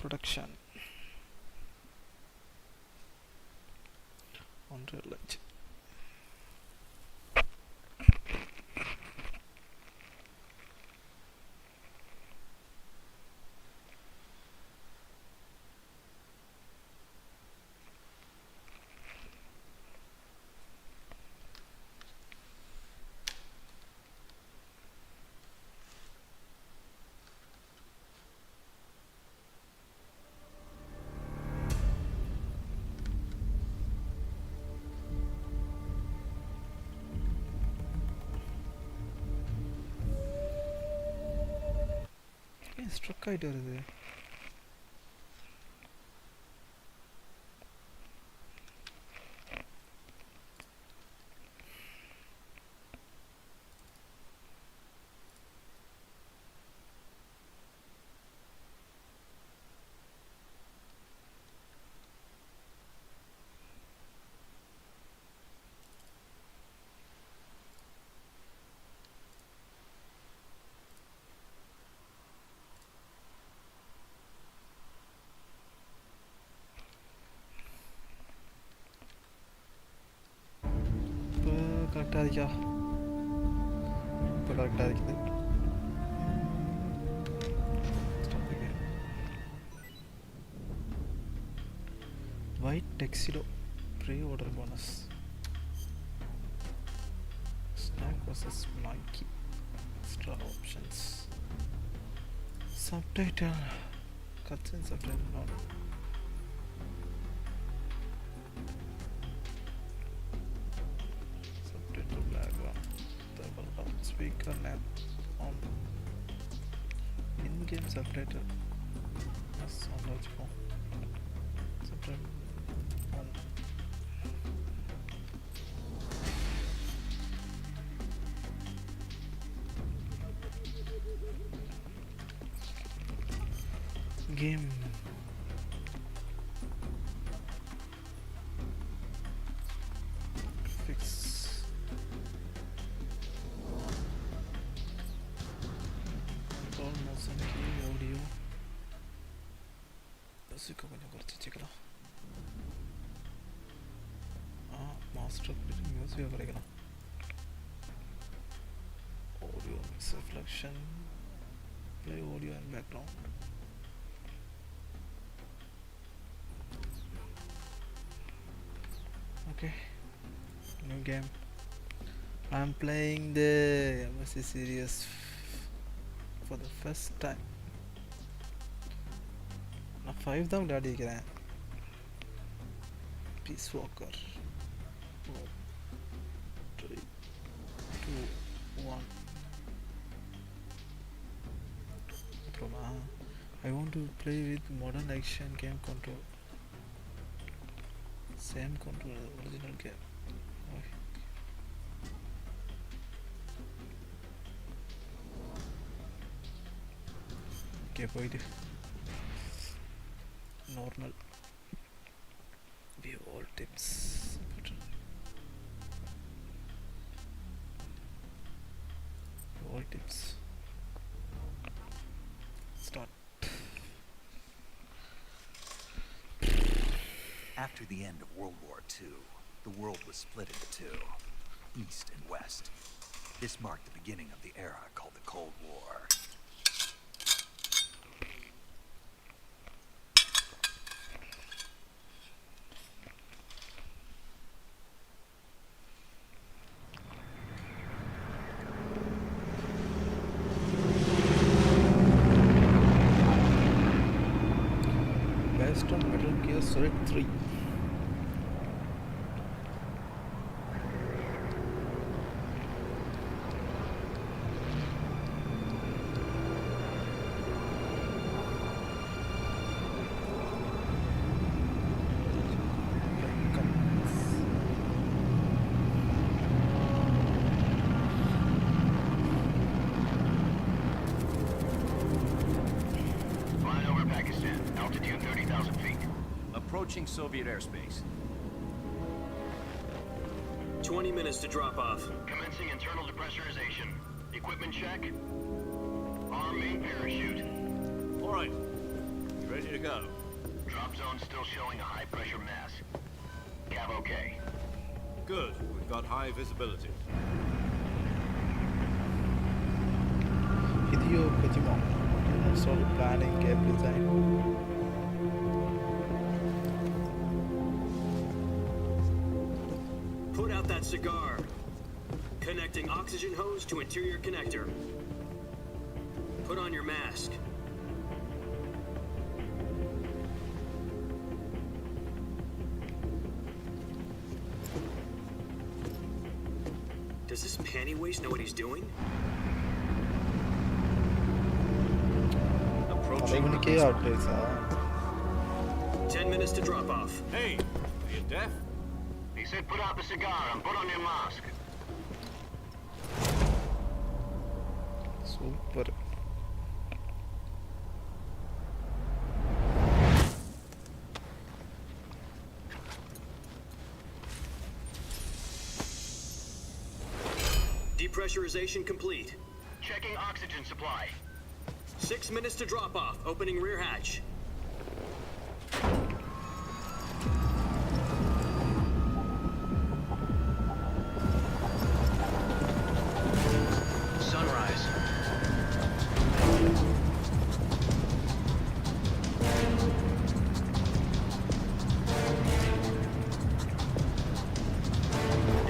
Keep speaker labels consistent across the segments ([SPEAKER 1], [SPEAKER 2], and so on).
[SPEAKER 1] production. Unreal Engine. Struck ஆயிட்டு வருது. கரெக்டாக இருக்கா? இப்போ கரெக்டாக இருக்குது. White tuxedo pre order bonus. Snack versus monkey. Extra options. Subtitle. Cuts and subtitle not. Speaker name on in-game subtitle as on large form subtitle on game கொஞ்சம் குறைச்சி வச்சுக்கலாம். மாஸ்டர் மியூசிக் குறைக்கலாம். Audio mix reflection play audio and background. Okay, new game. I'm playing the MSC series for the first time. நான் 5 தான் விளையாடி இருக்கிறேன். Piece Walker 3 2 1 அப்புறமா I want to play with modern action game control. Same control original game. Okay, போயிடு. Normal view all tips start.
[SPEAKER 2] After the end of World War II, the world was split into two, East and West. This marked the beginning of the era called the Cold War.
[SPEAKER 1] Solid 3.
[SPEAKER 3] Approaching Soviet airspace.
[SPEAKER 4] 20 minutes to drop off.
[SPEAKER 5] Commencing internal depressurization. Equipment check. Arm main parachute.
[SPEAKER 3] All right. Ready to go.
[SPEAKER 5] Drop zone still showing a high pressure mass. Cav okay.
[SPEAKER 3] Good. We've got high visibility.
[SPEAKER 1] Hideo Kojima started planning game design.
[SPEAKER 4] Put out that cigar. Connecting oxygen hose to interior connector. Put on your mask. Does this panty waste know what he's doing?
[SPEAKER 3] Approaching.
[SPEAKER 4] 10 minutes to drop off.
[SPEAKER 3] Hey, are you deaf?
[SPEAKER 5] He said put out the cigar and put on your mask.
[SPEAKER 1] Super.
[SPEAKER 4] Depressurization complete.
[SPEAKER 5] Checking oxygen supply.
[SPEAKER 4] 6 minutes to drop off. Opening rear hatch.
[SPEAKER 5] Sunrise.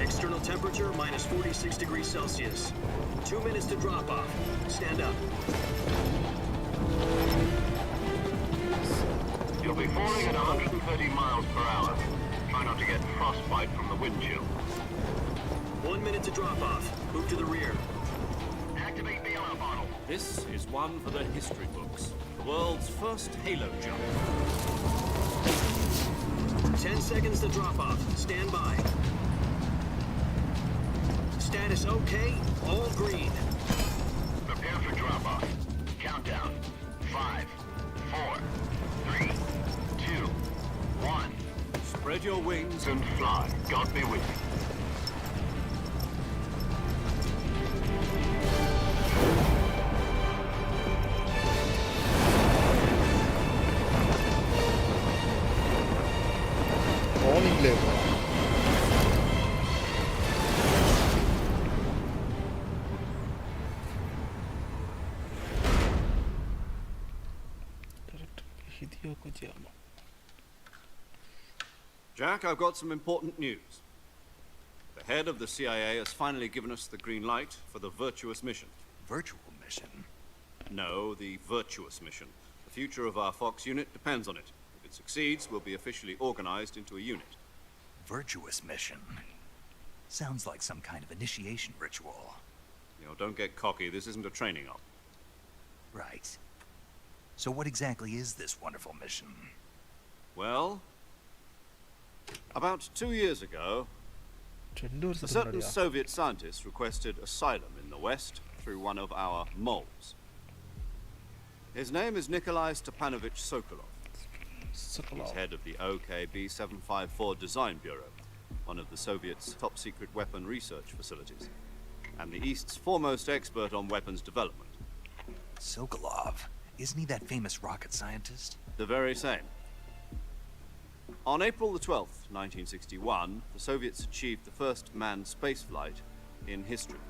[SPEAKER 4] External temperature minus 46 degrees Celsius. 2 minutes to drop off. Stand up.
[SPEAKER 5] You'll be falling at 130 miles per hour. Try not to get frostbite from the wind chill.
[SPEAKER 4] 1 minute to drop off. Move to the rear.
[SPEAKER 5] Activate bailout bottle.
[SPEAKER 3] This is one for the history books. The world's first halo jump.
[SPEAKER 4] 10 seconds to drop off. Stand by. Status okay. All green.
[SPEAKER 5] Prepare for drop off. Countdown. 5, 4, 3, 2, 1.
[SPEAKER 3] Spread your wings
[SPEAKER 5] And fly. God be with you.
[SPEAKER 1] Morning level. Director Hideo Kojima.
[SPEAKER 3] Jack, I've got some important news. The head of the CIA has finally given us the green light for the virtuous mission.
[SPEAKER 2] Virtual mission?
[SPEAKER 3] No, the virtuous mission. The future of our Fox unit depends on it. If it succeeds, we'll be officially organized into a unit.
[SPEAKER 2] Virtuous mission? Sounds like some kind of initiation ritual.
[SPEAKER 3] You know, don't get cocky. This isn't a training op.
[SPEAKER 2] Right. So what exactly is this wonderful mission?
[SPEAKER 3] Well, about 2 years ago, a certain Soviet scientist requested asylum in the West through one of our moles. His name is Nikolai Stepanovich Sokolov. He's head of the OKB 754 Design Bureau, one of the Soviets' top-secret weapon research facilities, and the East's foremost expert on weapons development.
[SPEAKER 2] Sokolov? Isn't he that famous rocket scientist?
[SPEAKER 3] The very same. On April the 12th, 1961, the Soviets achieved the first manned spaceflight in history.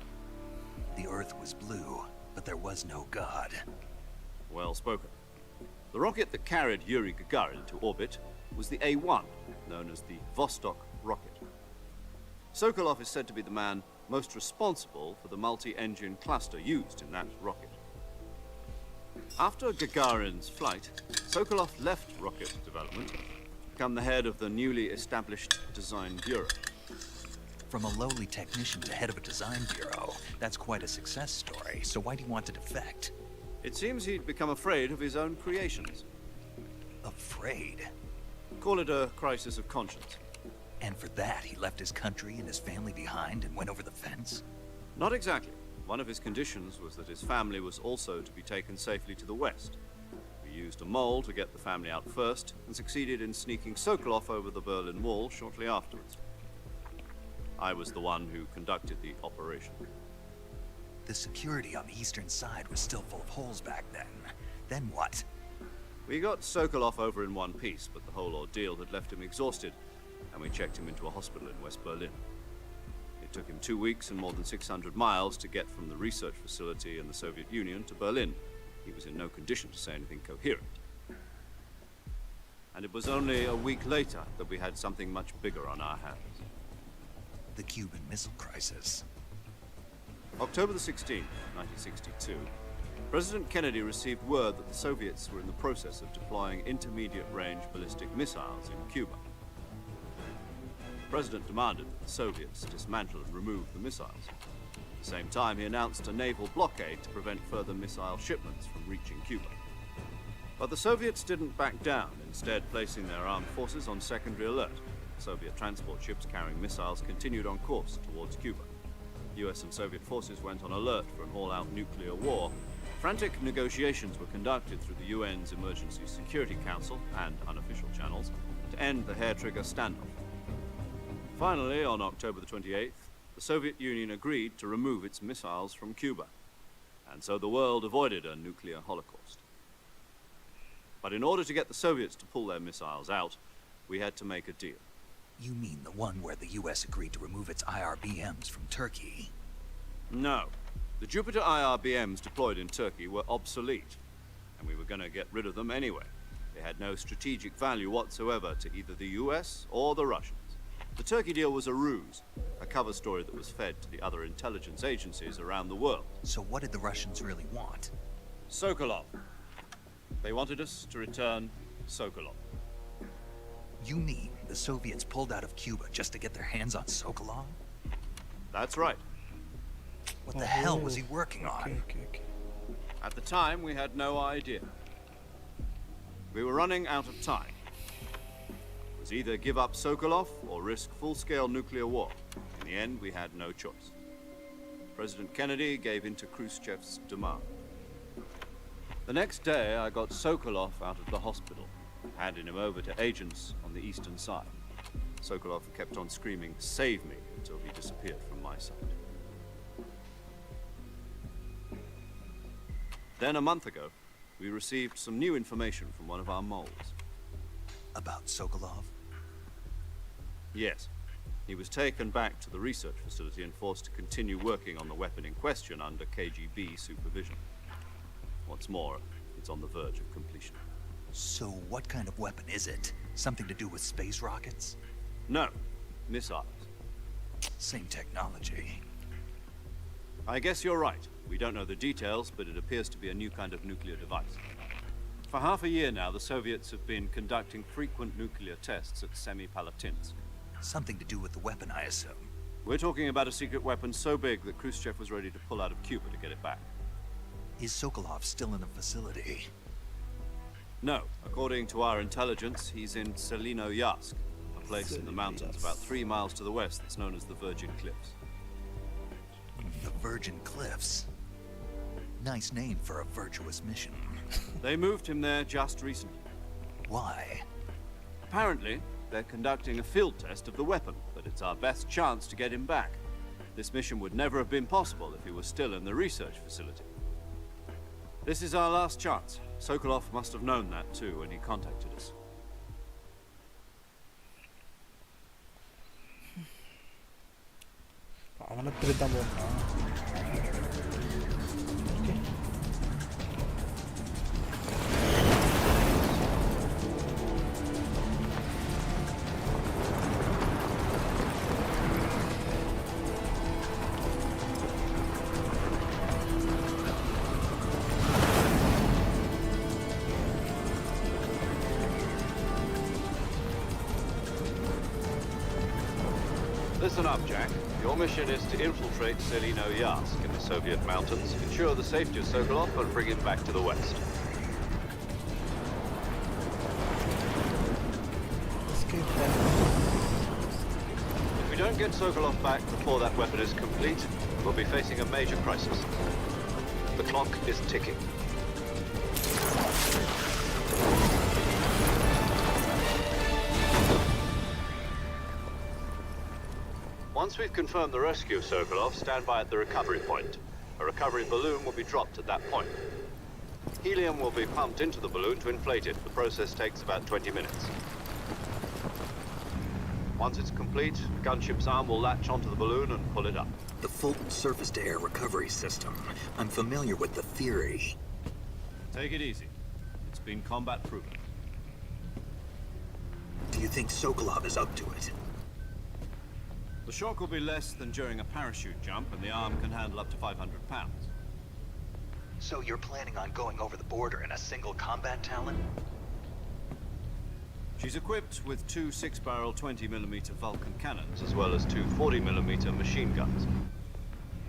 [SPEAKER 2] The Earth was blue, but there was no God.
[SPEAKER 3] Well spoken. The rocket that carried Yuri Gagarin to orbit was the A-1, known as the Vostok rocket. Sokolov is said to be the man most responsible for the multi-engine cluster used in that rocket. After Gagarin's flight, Sokolov left rocket development to become the head of the newly established Design Bureau.
[SPEAKER 2] From a lowly technician to head of a design bureau, that's quite a success story. So why do you want to defect?
[SPEAKER 3] It seems he'd become afraid of his own creations.
[SPEAKER 2] Afraid?
[SPEAKER 3] Call it a crisis of conscience.
[SPEAKER 2] And for that, he left his country and his family behind and went over the fence?
[SPEAKER 3] Not exactly. One of his conditions was that his family was also to be taken safely to the West. We used a mole to get the family out first, and succeeded in sneaking Sokolov over the Berlin Wall shortly afterwards. I was the one who conducted the operation.
[SPEAKER 2] The security on the eastern side was still full of holes back then. Then what?
[SPEAKER 3] We got Sokolov over in one piece, but the whole ordeal had left him exhausted, and we checked him into a hospital in West Berlin. It took him 2 weeks and more than 600 miles to get from the research facility in the Soviet Union to Berlin. He was in no condition to say anything coherent. And it was only a week later that we had something much bigger on our hands.
[SPEAKER 2] The Cuban Missile Crisis.
[SPEAKER 3] October the 16th, 1962, President Kennedy received word that the Soviets were in the process of deploying intermediate-range ballistic missiles in Cuba. The President demanded that the Soviets dismantle and remove the missiles. At the same time, he announced a naval blockade to prevent further missile shipments from reaching Cuba. But the Soviets didn't back down, instead placing their armed forces on secondary alert. Soviet transport ships carrying missiles continued on course towards Cuba. US and Soviet forces went on alert for an all-out nuclear war. Frantic negotiations were conducted through the UN's Emergency Security Council and unofficial channels to end the hair-trigger standoff. Finally, on October the 28th, the Soviet Union agreed to remove its missiles from Cuba, and so the world avoided a nuclear holocaust. But in order to get the Soviets to pull their missiles out, we had to make a deal.
[SPEAKER 2] You mean the one where the US agreed to remove its IRBMs from Turkey?
[SPEAKER 3] No. The Jupiter IRBMs deployed in Turkey were obsolete, and we were going to get rid of them anyway. They had no strategic value whatsoever to either the US or the Russians. The Turkey deal was a ruse, a cover story that was fed to the other intelligence agencies around the world.
[SPEAKER 2] So what did the Russians really want?
[SPEAKER 3] Sokolov. They wanted us to return Sokolov.
[SPEAKER 2] You mean the Soviets pulled out of Cuba just to get their hands on Sokolov?
[SPEAKER 3] That's right.
[SPEAKER 2] What the hell was he working on?
[SPEAKER 1] Okay.
[SPEAKER 3] At the time, we had no idea. We were running out of time. It was either give up Sokolov or risk full-scale nuclear war. In the end, we had no choice. President Kennedy gave in to Khrushchev's demand. The next day, I got Sokolov out of the hospital, handing him over to agents on the eastern side. Sokolov kept on screaming, "Save me," until he disappeared from my sight. Then, a month ago, we received some new information from one of our moles.
[SPEAKER 2] About Sokolov?
[SPEAKER 3] Yes. He was taken back to the research facility and forced to continue working on the weapon in question under KGB supervision. What's more, it's on the verge of completion.
[SPEAKER 2] So what kind of weapon is it? Something to do with space rockets?
[SPEAKER 3] No. Missiles.
[SPEAKER 2] Same technology.
[SPEAKER 3] I guess you're right. We don't know the details, but it appears to be a new kind of nuclear device. For half a year now, the Soviets have been conducting frequent nuclear tests at Semipalatinsk.
[SPEAKER 2] Something to do with the weapon, I assume.
[SPEAKER 3] We're talking about a secret weapon so big that Khrushchev was ready to pull out of Cuba to get it back.
[SPEAKER 2] Is Sokolov still in the facility?
[SPEAKER 3] No. According to our intelligence, he's in Selino-Yarsk, a place in the mountains about 3 miles to the west that's known as the Virgin Cliffs.
[SPEAKER 2] The Virgin Cliffs? Nice name for a virtuous mission.
[SPEAKER 3] They moved him there just recently.
[SPEAKER 2] Why?
[SPEAKER 3] Apparently, they're conducting a field test of the weapon, but it's our best chance to get him back. This mission would never have been possible if he was still in the research facility. This is our last chance. Sokolov must have known that too when he contacted us.
[SPEAKER 1] அவனை திருத்தான் போட்டான்.
[SPEAKER 3] Listen up, Jack. Your mission is to infiltrate Selino-Yarsk in the Soviet mountains, ensure the safety of Sokolov, and bring him back to the west.
[SPEAKER 1] Escape that.
[SPEAKER 3] If we don't get Sokolov back before that weapon is complete, we'll be facing a major crisis. The clock is ticking. Once we've confirmed the rescue of Sokolov, stand by at the recovery point. A recovery balloon will be dropped at that point. Helium will be pumped into the balloon to inflate it. The process takes about 20 minutes. Once it's complete, the gunship's arm will latch onto the balloon and pull it up.
[SPEAKER 2] The Fulton surface-to-air recovery system. I'm familiar with the theory.
[SPEAKER 3] Take it easy. It's been combat proven.
[SPEAKER 2] Do you think Sokolov is up to it?
[SPEAKER 3] The shock will be less than during a parachute jump, and the arm can handle up to 500 pounds.
[SPEAKER 2] So you're planning on going over the border in a single combat Talon?
[SPEAKER 3] She's equipped with two 6-barrel 20mm Vulcan cannons, as well as two 40mm machine guns.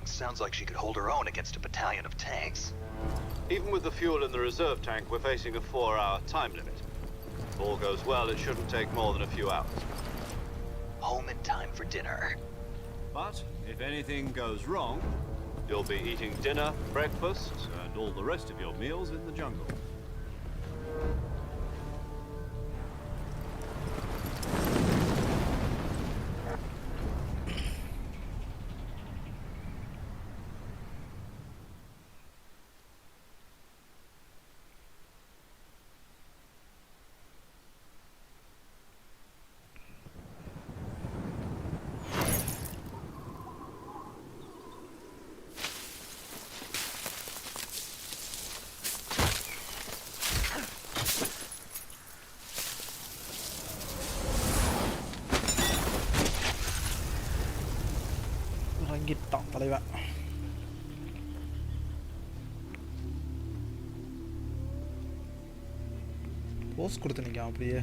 [SPEAKER 2] Sounds like she could hold her own against a battalion of tanks.
[SPEAKER 3] Even with the fuel in the reserve tank, we're facing a 4-hour time limit. If all goes well, it shouldn't take more than a few hours.
[SPEAKER 2] Home in time for dinner.
[SPEAKER 3] But if anything goes wrong, you'll be eating dinner, breakfast, and all the rest of your meals in the jungle.
[SPEAKER 1] இறங்கிட்டான் தலைவன். Post கொடுத்து நிற்கான் அப்படியே.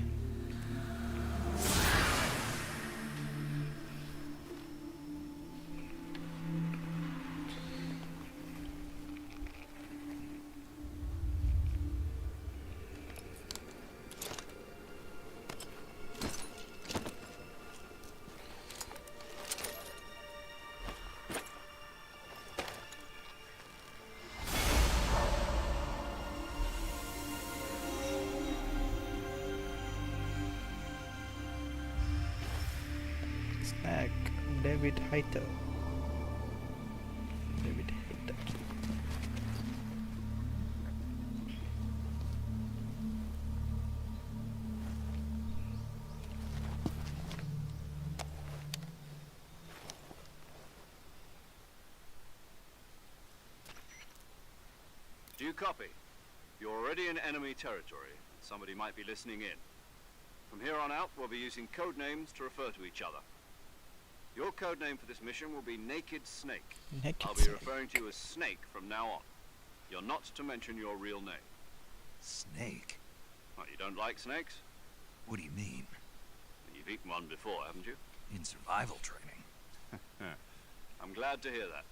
[SPEAKER 1] Spec, David Hayter. David Hayter.
[SPEAKER 3] Do you copy? You're already in enemy territory. Somebody might be listening in. From here on out, we'll be using code names to refer to each other. Your code name for this mission will be Naked Snake. I'll be referring to you as Snake from now on. You're not to mention your real name.
[SPEAKER 2] Snake?
[SPEAKER 3] What, you don't like snakes?
[SPEAKER 2] What do you mean?
[SPEAKER 3] You've eaten one before, haven't you?
[SPEAKER 2] In survival training.
[SPEAKER 3] I'm glad to hear that.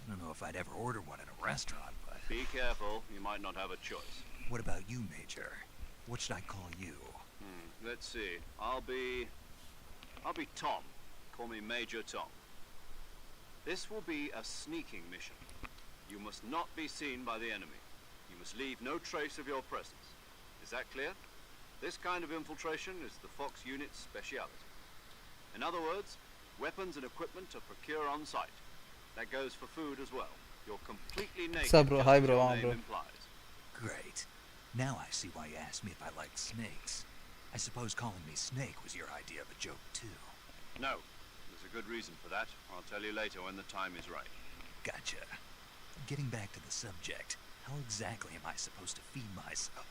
[SPEAKER 2] I don't know if I'd ever order one in a restaurant, but...
[SPEAKER 3] Be careful, you might not have a choice.
[SPEAKER 2] What about you, Major? What should I call you?
[SPEAKER 3] Let's see. I'll be Tom. Call me Major Tom. This will be a sneaking mission. You must not be seen by the enemy. You must leave no trace of your presence. Is that clear? This kind of infiltration is the Fox unit's speciality. In other words, weapons and equipment are procured on site. That goes for food as well. You're completely naked.
[SPEAKER 1] What's up, bro? Hi, bro.
[SPEAKER 3] Your name
[SPEAKER 1] Bro.
[SPEAKER 3] implies.
[SPEAKER 2] Great. Now I see why you asked me if I liked snakes. I suppose calling me Snake was your idea of a joke, too.
[SPEAKER 3] No. There's a good reason for that. I'll tell you later when the time is right.
[SPEAKER 2] Gotcha. Getting back to the subject, how exactly am I supposed to feed myself?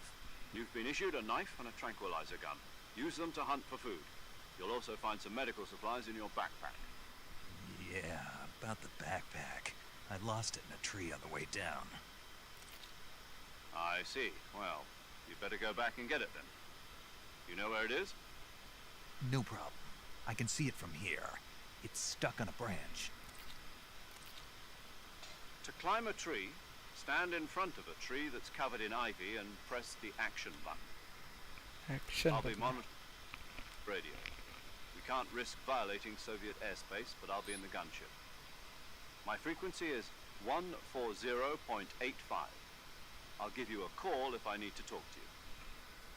[SPEAKER 3] You've been issued a knife and a tranquilizer gun. Use them to hunt for food. You'll also find some medical supplies in your backpack.
[SPEAKER 2] Yeah, about the backpack. I lost it in a tree on the way down.
[SPEAKER 3] I see. Well, you'd better go back and get it then. You know where it is?
[SPEAKER 2] No problem. I can see it from here. It's stuck on a branch.
[SPEAKER 3] To climb a tree, stand in front of a tree that's covered in ivy and press the action button.
[SPEAKER 1] Action
[SPEAKER 3] I'll be
[SPEAKER 1] button.
[SPEAKER 3] monitoring radio. We can't risk violating Soviet airspace, but I'll be in the gunship. My frequency is 140.85. I'll give you a call if I need to talk to you.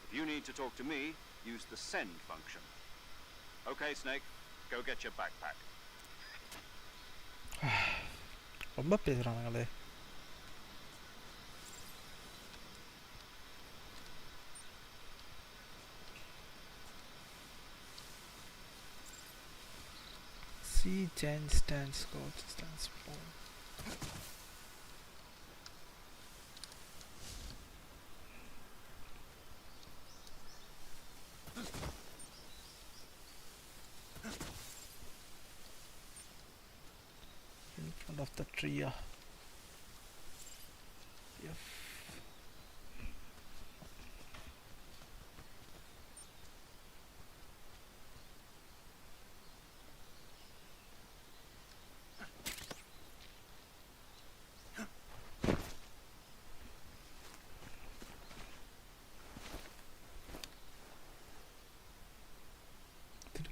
[SPEAKER 3] If you need to talk to me, use the send function. Okay, Snake, go get your backpack.
[SPEAKER 1] ரொம்ப பேசுறானுங்களே. change stance, go to stance point. In front of the tree. Yep.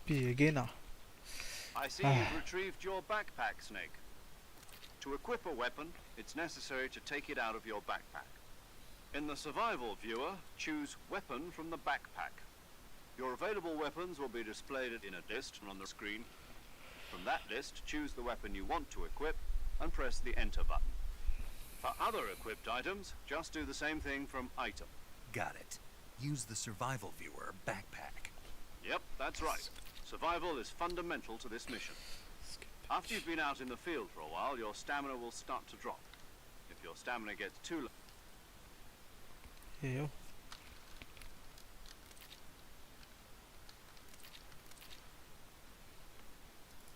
[SPEAKER 1] Again.
[SPEAKER 3] I see you've retrieved your backpack, Snake. To equip a weapon, it's necessary to take it out of your backpack. In the survival viewer, choose Weapon from the backpack. Your available weapons will be displayed in a list on the screen. From that list, choose the weapon you want to equip and press the Enter button. For other equipped items, just do the same thing from Item.
[SPEAKER 2] Got it. Use the survival viewer backpack.
[SPEAKER 3] Yep, that's right. Survival is fundamental to this mission. After you've been out in the field for a while, your stamina will start to drop. If your stamina gets too low...
[SPEAKER 1] Yeah.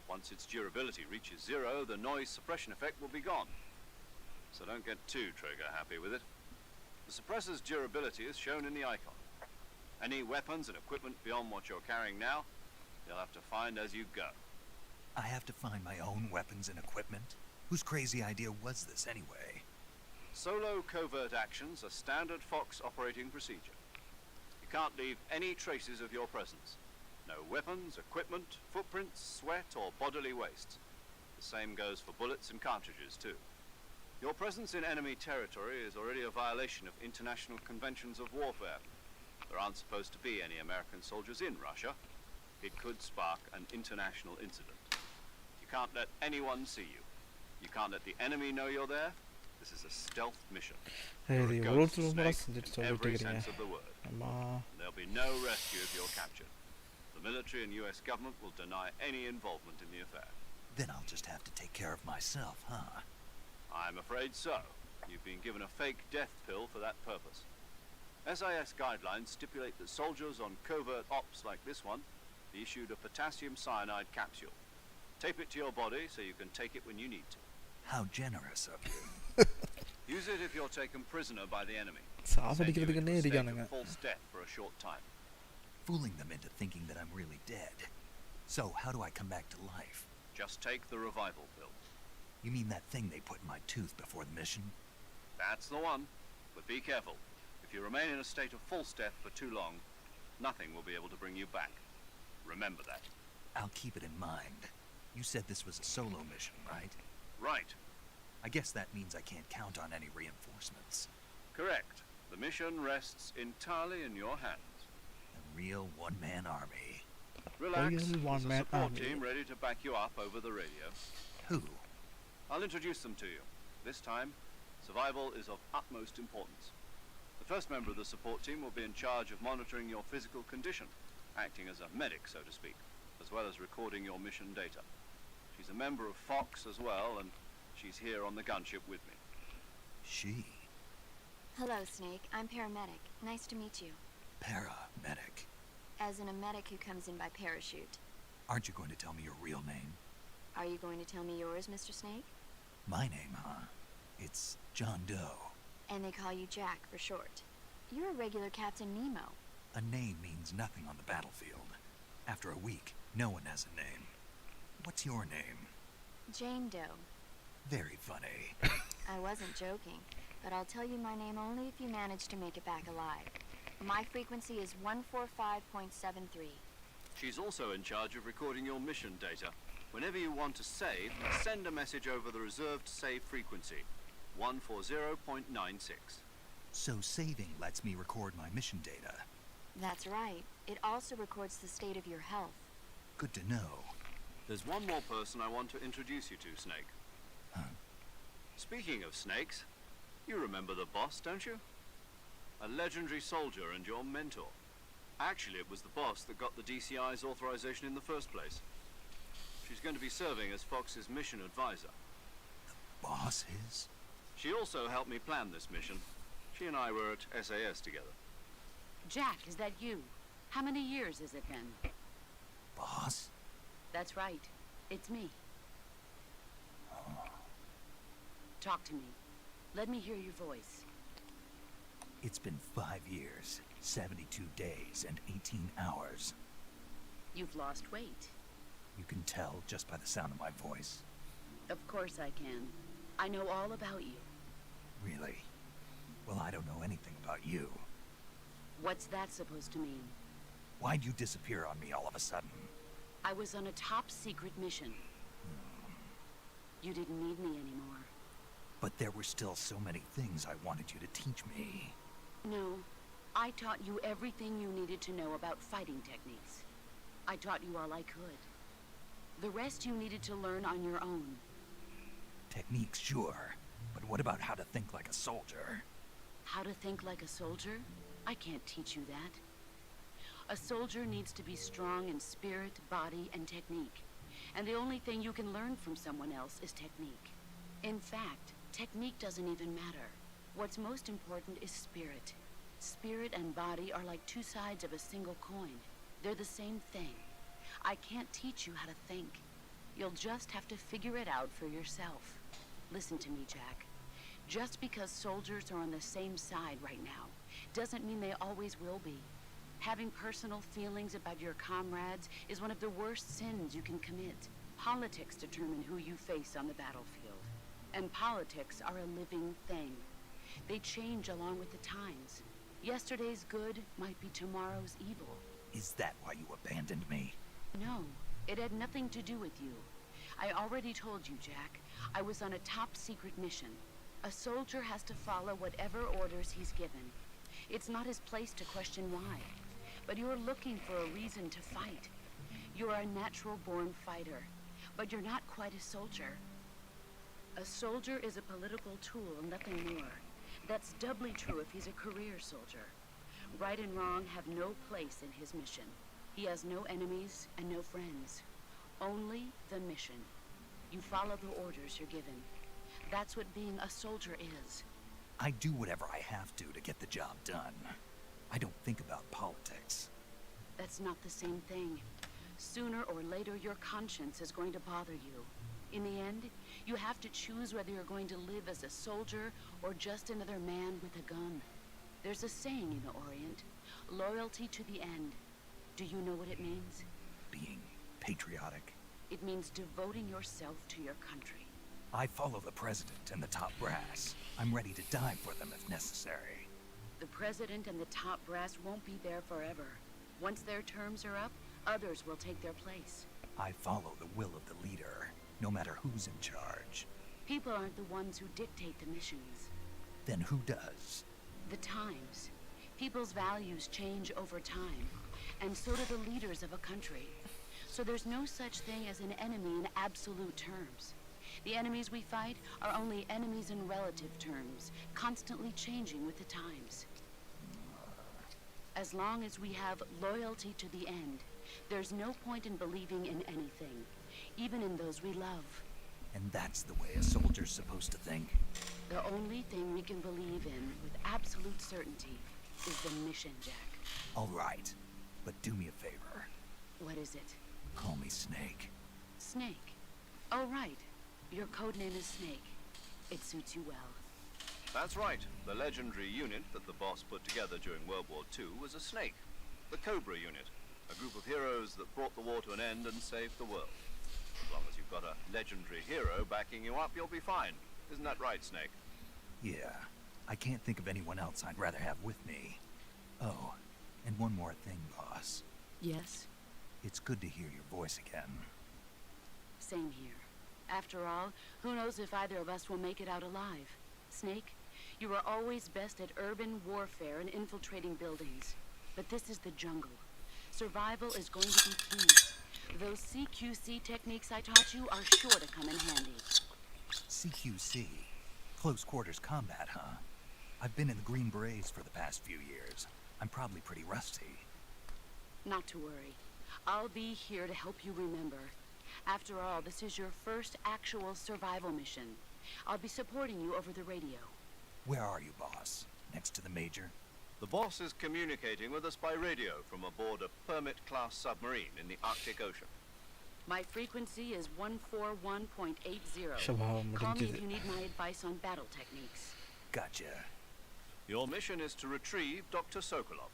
[SPEAKER 3] Once its durability reaches 0, the noise suppression effect will be gone. So don't get too trigger happy with it. The suppressor's durability is shown in the icon. Any weapons and equipment beyond what you're carrying now, you'll have to find as you go.
[SPEAKER 2] I have to find my own weapons and equipment? Whose crazy idea was this anyway?
[SPEAKER 3] Solo covert actions are standard Fox operating procedure. You can't leave any traces of your presence. No weapons, equipment, footprints, sweat, or bodily wastes. The same goes for bullets and cartridges, too. Your presence in enemy territory is already a violation of international conventions of warfare. There aren't supposed to be any American soldiers in Russia. It could spark an international incident. You can't let anyone see you. You can't let the enemy know you're there. This is a stealth mission. You're a ghost snake in every sense of the word. There'll be no rescue if you're captured. The military and US government will deny any involvement in the affair.
[SPEAKER 2] Then I'll just have to take care of myself, huh?
[SPEAKER 3] I'm afraid so. You've been given a fake death pill for that purpose. SIS guidelines stipulate that soldiers on covert ops like this one be issued a potassium cyanide capsule. Tape it to your body so you can take it when you need to.
[SPEAKER 2] How generous of you.
[SPEAKER 3] Use it if you're taken prisoner by the enemy.
[SPEAKER 1] Send you
[SPEAKER 3] into
[SPEAKER 1] into
[SPEAKER 3] a
[SPEAKER 1] a
[SPEAKER 3] state
[SPEAKER 1] gunning.
[SPEAKER 3] of false death for a short time.
[SPEAKER 2] Fooling them into thinking that I'm really dead. So, how do I come back to life?
[SPEAKER 3] Just take the revival pill.
[SPEAKER 2] You mean that thing they put in my tooth before the mission?
[SPEAKER 3] That's the one. But be careful. If you remain in a state of false death for too long, nothing will be able to bring you back. Remember that.
[SPEAKER 2] I'll keep it in mind. You said this was a solo mission, right?
[SPEAKER 3] Right.
[SPEAKER 2] I guess that means I can't count on any reinforcements.
[SPEAKER 3] Correct. The mission rests entirely in your hands.
[SPEAKER 2] A real one-man army.
[SPEAKER 3] Relax.
[SPEAKER 1] Real
[SPEAKER 3] There's a
[SPEAKER 1] one-man
[SPEAKER 3] support
[SPEAKER 1] army.
[SPEAKER 3] team ready to back you up over the radio.
[SPEAKER 2] Who?
[SPEAKER 3] I'll introduce them to you. This time, survival is of utmost importance. The first member of the support team will be in charge of monitoring your physical condition, acting as a medic, so to speak, as well as recording your mission data. She's a member of Fox as well, and she's here on the gunship with me.
[SPEAKER 2] She?
[SPEAKER 6] Hello, Snake. I'm paramedic. Nice to meet you.
[SPEAKER 2] Paramedic.
[SPEAKER 6] As in a medic who comes in by parachute.
[SPEAKER 2] Aren't you going to tell me your real name?
[SPEAKER 6] Are you going to tell me yours, Mr. Snake?
[SPEAKER 2] My name, huh? It's John Doe.
[SPEAKER 6] And they call you Jack for short. You're a regular Captain Nemo.
[SPEAKER 2] A name means nothing on the battlefield. After a week, no one has a name. What's your name?
[SPEAKER 6] Jane Doe.
[SPEAKER 2] Very funny.
[SPEAKER 6] I wasn't joking, but I'll tell you my name only if you manage to make it back alive. My frequency is 145.73.
[SPEAKER 3] She's also in charge of recording your mission data. Whenever you want to save, send a message over the reserved save frequency, 140.96.
[SPEAKER 2] So saving lets me record my mission data.
[SPEAKER 6] That's right. It also records the state of your health.
[SPEAKER 2] Good to know.
[SPEAKER 3] There's one more person I want to introduce you to, Snake.
[SPEAKER 2] Huh?
[SPEAKER 3] Speaking of snakes, you remember the boss, don't you? A legendary soldier and your mentor. Actually, it was the boss that got the DCI's authorization in the first place. She's going to be serving as Fox's mission advisor.
[SPEAKER 2] Boss is?
[SPEAKER 3] She also helped me plan this mission. She and I were at SAS together.
[SPEAKER 7] Jack, is that you? How many years is it then?
[SPEAKER 2] Boss?
[SPEAKER 7] That's right. It's me. Talk to me. Let me hear your voice.
[SPEAKER 2] It's been 5 years, 72 days, and 18 hours.
[SPEAKER 7] You've lost weight.
[SPEAKER 2] You can tell just by the sound of my voice.
[SPEAKER 7] Of course I can. I know all about you.
[SPEAKER 2] Really? Well, I don't know anything about you.
[SPEAKER 7] What's that supposed to mean?
[SPEAKER 2] Why'd you disappear on me all of a sudden?
[SPEAKER 7] I was on a top-secret mission. You didn't need me anymore.
[SPEAKER 2] But there were still so many things I wanted you to teach me.
[SPEAKER 7] No. I taught you everything you needed to know about fighting techniques. I taught you all I could. The rest you needed to learn on your own.
[SPEAKER 2] Techniques, sure. But what about how to think like a soldier?
[SPEAKER 7] How to think like a soldier? I can't teach you that. A soldier needs to be strong in spirit, body, and technique. And the only thing you can learn from someone else is technique. In fact, technique doesn't even matter. What's most important is spirit. Spirit and body are like two sides of a single coin. They're the same thing. I can't teach you how to think. You'll just have to figure it out for yourself. Listen to me, Jack. Just because soldiers are on the same side right now doesn't mean they always will be. Having personal feelings about your comrades is one of the worst sins you can commit. Politics determine who you face on the battlefield. And politics are a living thing. They change along with the times. Yesterday's good might be tomorrow's evil.
[SPEAKER 2] Is that why you abandoned me?
[SPEAKER 7] No, it had nothing to do with you. I already told you, Jack. I was on a top-secret mission. A soldier has to follow whatever orders he's given. It's not his place to question why. But you're looking for a reason to fight. You're a natural-born fighter, but you're not quite a soldier. A soldier is a political tool, nothing more. That's doubly true if he's a career soldier. Right and wrong have no place in his mission. He has no enemies and no friends. Only the mission. You follow the orders you're given. That's what being a soldier is.
[SPEAKER 2] I do whatever I have to get the job done. I don't think about politics.
[SPEAKER 7] That's not the same thing. Sooner or later, your conscience is going to bother you. In the end, you have to choose whether you're going to live as a soldier or just another man with a gun. There's a saying in the Orient, loyalty to the end. Do you know what it means?
[SPEAKER 2] Being patriotic.
[SPEAKER 7] It means devoting yourself to your country.
[SPEAKER 2] I follow the president and the top brass. I'm ready to die for them if necessary.
[SPEAKER 7] The president and the top brass won't be there forever. Once their terms are up, others will take their place.
[SPEAKER 2] I follow the will of the leader, no matter who's in charge.
[SPEAKER 7] People aren't the ones who dictate the missions.
[SPEAKER 2] Then who does?
[SPEAKER 7] The times. People's values change over time, and so do the leaders of a country. So there's no such thing as an enemy in absolute terms. The enemies we fight are only enemies in relative terms, constantly changing with the times. As long as we have loyalty to the end, there's no point in believing in anything, even in those we love.
[SPEAKER 2] And that's the way a soldier's supposed to think?
[SPEAKER 7] The only thing we can believe in with absolute certainty is the mission, Jack.
[SPEAKER 2] All right, but do me a favor.
[SPEAKER 7] What is it?
[SPEAKER 2] Call me Snake.
[SPEAKER 7] Snake. Oh, right. Your codename is Snake. It suits you well.
[SPEAKER 3] That's right. The legendary unit that the boss put together during World War II was a snake. The Cobra unit. A group of heroes that brought the war to an end and saved the world. As long as you've got a legendary hero backing you up, you'll be fine. Isn't that right, Snake?
[SPEAKER 2] Yeah. I can't think of anyone else I'd rather have with me. Oh, and one more thing, boss.
[SPEAKER 7] Yes?
[SPEAKER 2] It's good to hear your voice again.
[SPEAKER 7] Same here. After all, who knows if either of us will make it out alive? Snake, you are always best at urban warfare and infiltrating buildings. But this is the jungle. Survival is going to be key. Those CQC techniques I taught you are sure to come in handy.
[SPEAKER 2] CQC? Close quarters combat, huh? I've been in the Green Berets for the past few years. I'm probably pretty rusty.
[SPEAKER 7] Not to worry. I'll be here to help you remember. After all, this is your first actual survival mission. I'll be supporting you over the radio.
[SPEAKER 2] Where are you, boss? Next to the major?
[SPEAKER 3] The boss is communicating with us by radio from aboard a Permit-class submarine in the Arctic Ocean.
[SPEAKER 7] My frequency is 141.80.
[SPEAKER 1] Shabha,
[SPEAKER 7] Call me
[SPEAKER 1] முடிஞ்சது.
[SPEAKER 7] if you need my advice on battle techniques.
[SPEAKER 2] Gotcha.
[SPEAKER 3] Your mission is to retrieve Dr. Sokolov.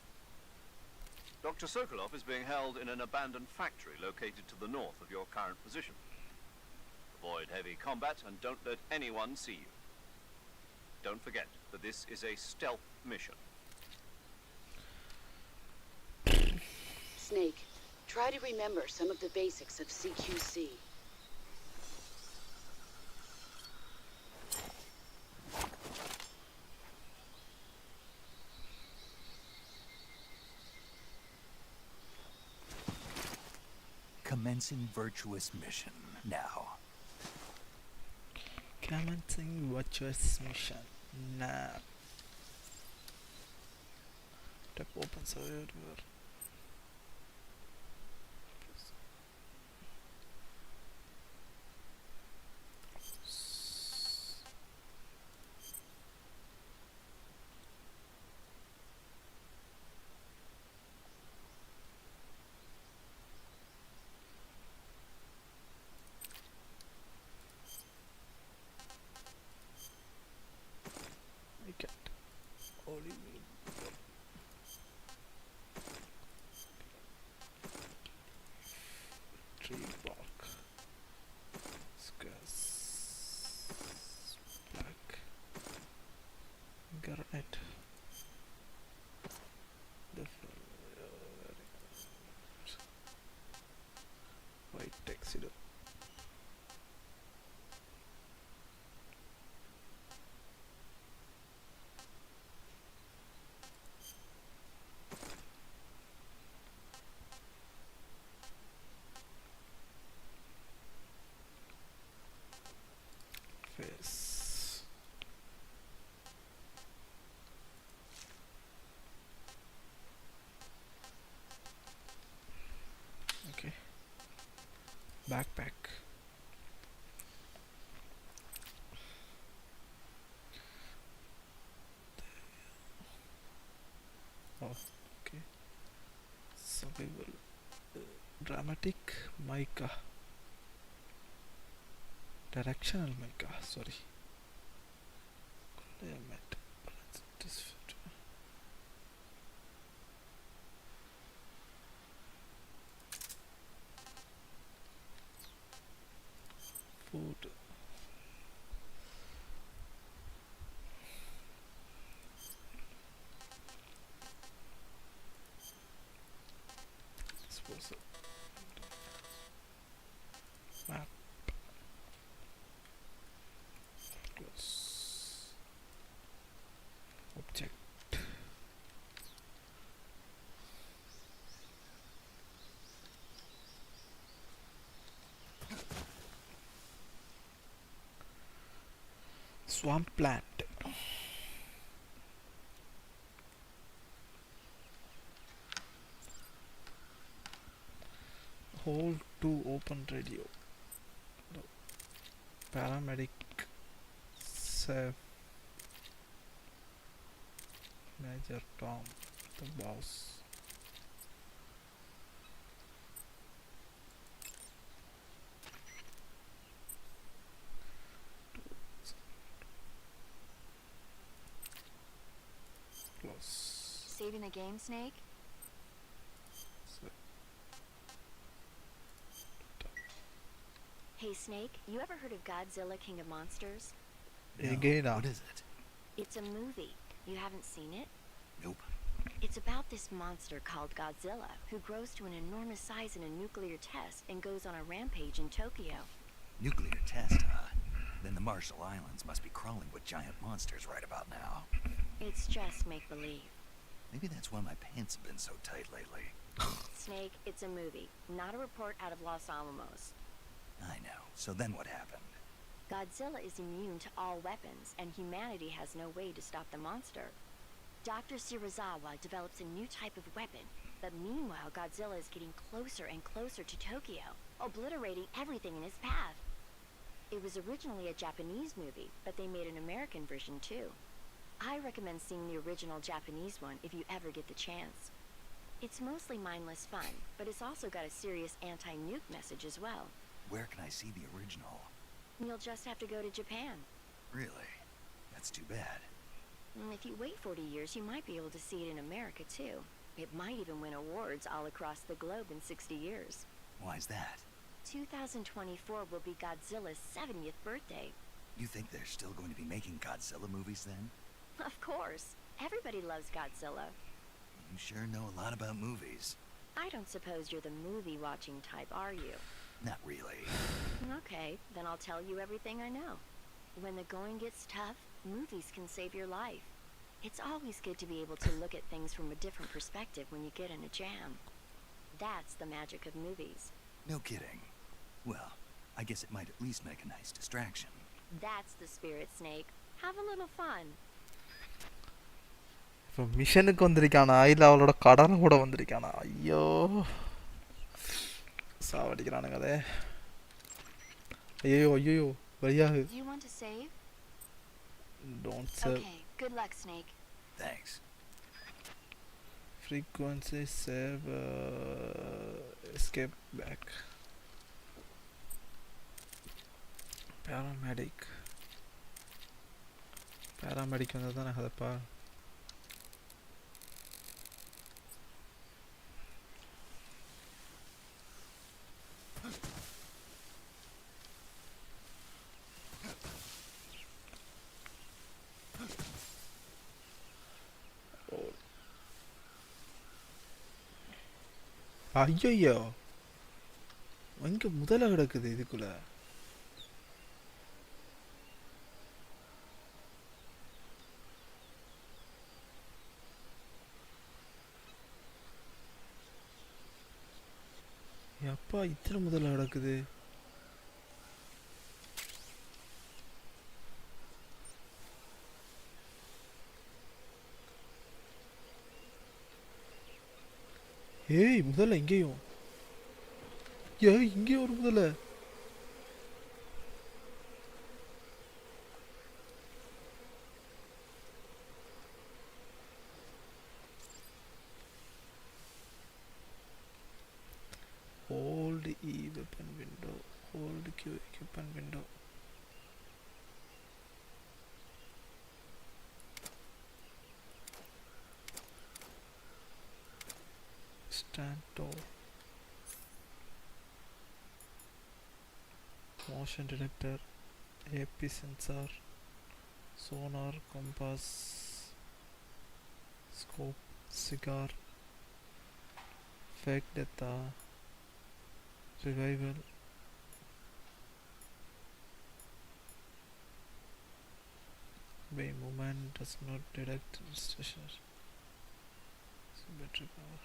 [SPEAKER 3] Dr. Sokolov is being held in an abandoned factory located to the north of your current position. Avoid heavy combat and don't let anyone see you. Don't forget that this is a stealth mission.
[SPEAKER 7] Snake, try to remember some of the basics of CQC.
[SPEAKER 2] Commencing virtuous mission now.
[SPEAKER 1] Commencing virtuous mission now. Tap open server. I can't. Only me. Tree bark. Scarce. Black. Granite. The white tuxedo. Face. Okay. Backpack. Oh, okay. Survival. Dramatic mica. Directional mica, sorry. Climate. This food. This was a map. Close. Object. Swamp plant. Hold to open radio. No. Paramedic. Save. Major Tom, the boss. Close.
[SPEAKER 6] Saving the game, Snake?
[SPEAKER 1] So,
[SPEAKER 6] Hey, Snake, you ever heard of Godzilla King of Monsters?
[SPEAKER 1] again,
[SPEAKER 2] What is it?
[SPEAKER 6] It's a movie. You haven't seen it?
[SPEAKER 2] Nope.
[SPEAKER 6] It's about this monster called Godzilla, who grows to an enormous size in a nuclear test and goes on a rampage in Tokyo.
[SPEAKER 2] Nuclear test, huh? Then the Marshall Islands must be crawling with giant monsters right about now.
[SPEAKER 6] It's just make-believe.
[SPEAKER 2] Maybe that's why my pants have been so tight lately.
[SPEAKER 6] Snake, it's a movie, not a report out of Los Alamos.
[SPEAKER 2] I know. So then what happened?
[SPEAKER 6] Godzilla is immune to all weapons, and humanity has no way to stop the monster. Dr. Shirazawa develops a new type of weapon, but meanwhile Godzilla is getting closer and closer to Tokyo. obliterating everything in his path. It was originally a Japanese movie, but they made an American version too. I recommend seeing the original Japanese one if you ever get the chance. It's mostly mindless fun, but it's also got a serious anti-nuke message as well.
[SPEAKER 2] Where can I see the original?
[SPEAKER 6] You'll just have to go to Japan.
[SPEAKER 2] Really? That's too bad.
[SPEAKER 6] If you wait 40 years, you might be able to see it in America too. It might even win awards all across the globe in 60 years.
[SPEAKER 2] Why's that?
[SPEAKER 6] 2024 will be Godzilla's 70th birthday.
[SPEAKER 2] You think they're still going to be making Godzilla movies then?
[SPEAKER 6] Of course. Everybody loves Godzilla.
[SPEAKER 2] You sure know a lot about movies.
[SPEAKER 6] I don't suppose you're the movie-watching type, are you?
[SPEAKER 2] Not really.
[SPEAKER 6] Okay, then I'll tell you everything I know. When the going gets tough, movies can save your life. It's always good to be able to look at things from a different perspective when you get in a jam. That's the magic of movies.
[SPEAKER 2] No kidding. Well, I guess it might at least make a nice distraction.
[SPEAKER 6] That's the spirit, Snake. Have a little fun.
[SPEAKER 1] இப்போ மிஷனுக்கு வந்திருக்கானா இல்லை அவளோட கடனை கூட வந்திருக்கானா? ஐயோ சாவடிக்கிறானுங்க அதே. ஐயோ ஐயோ வழியாகு.
[SPEAKER 6] Do you want to save?
[SPEAKER 1] Don't save.
[SPEAKER 6] Okay, good luck, Snake.
[SPEAKER 2] Thanks.
[SPEAKER 1] Frequency save, escape back. Paramedic வந்தது தானே கதைப்பா. ஐயோ இங்க முதல்ல கிடக்குது இதுக்குள்ள. அப்பா இத்தனை முதல்ல கிடக்குது. ஏய் முதல்ல இங்கேயும் இங்கே ஒரு முதல்ல. Hold E weapon window, hold Q equipment window. Stand tall. Motion detector, AP sensor, sonar, compass, scope, cigar, fake data, revival. By movement does not detect stations. So battery power.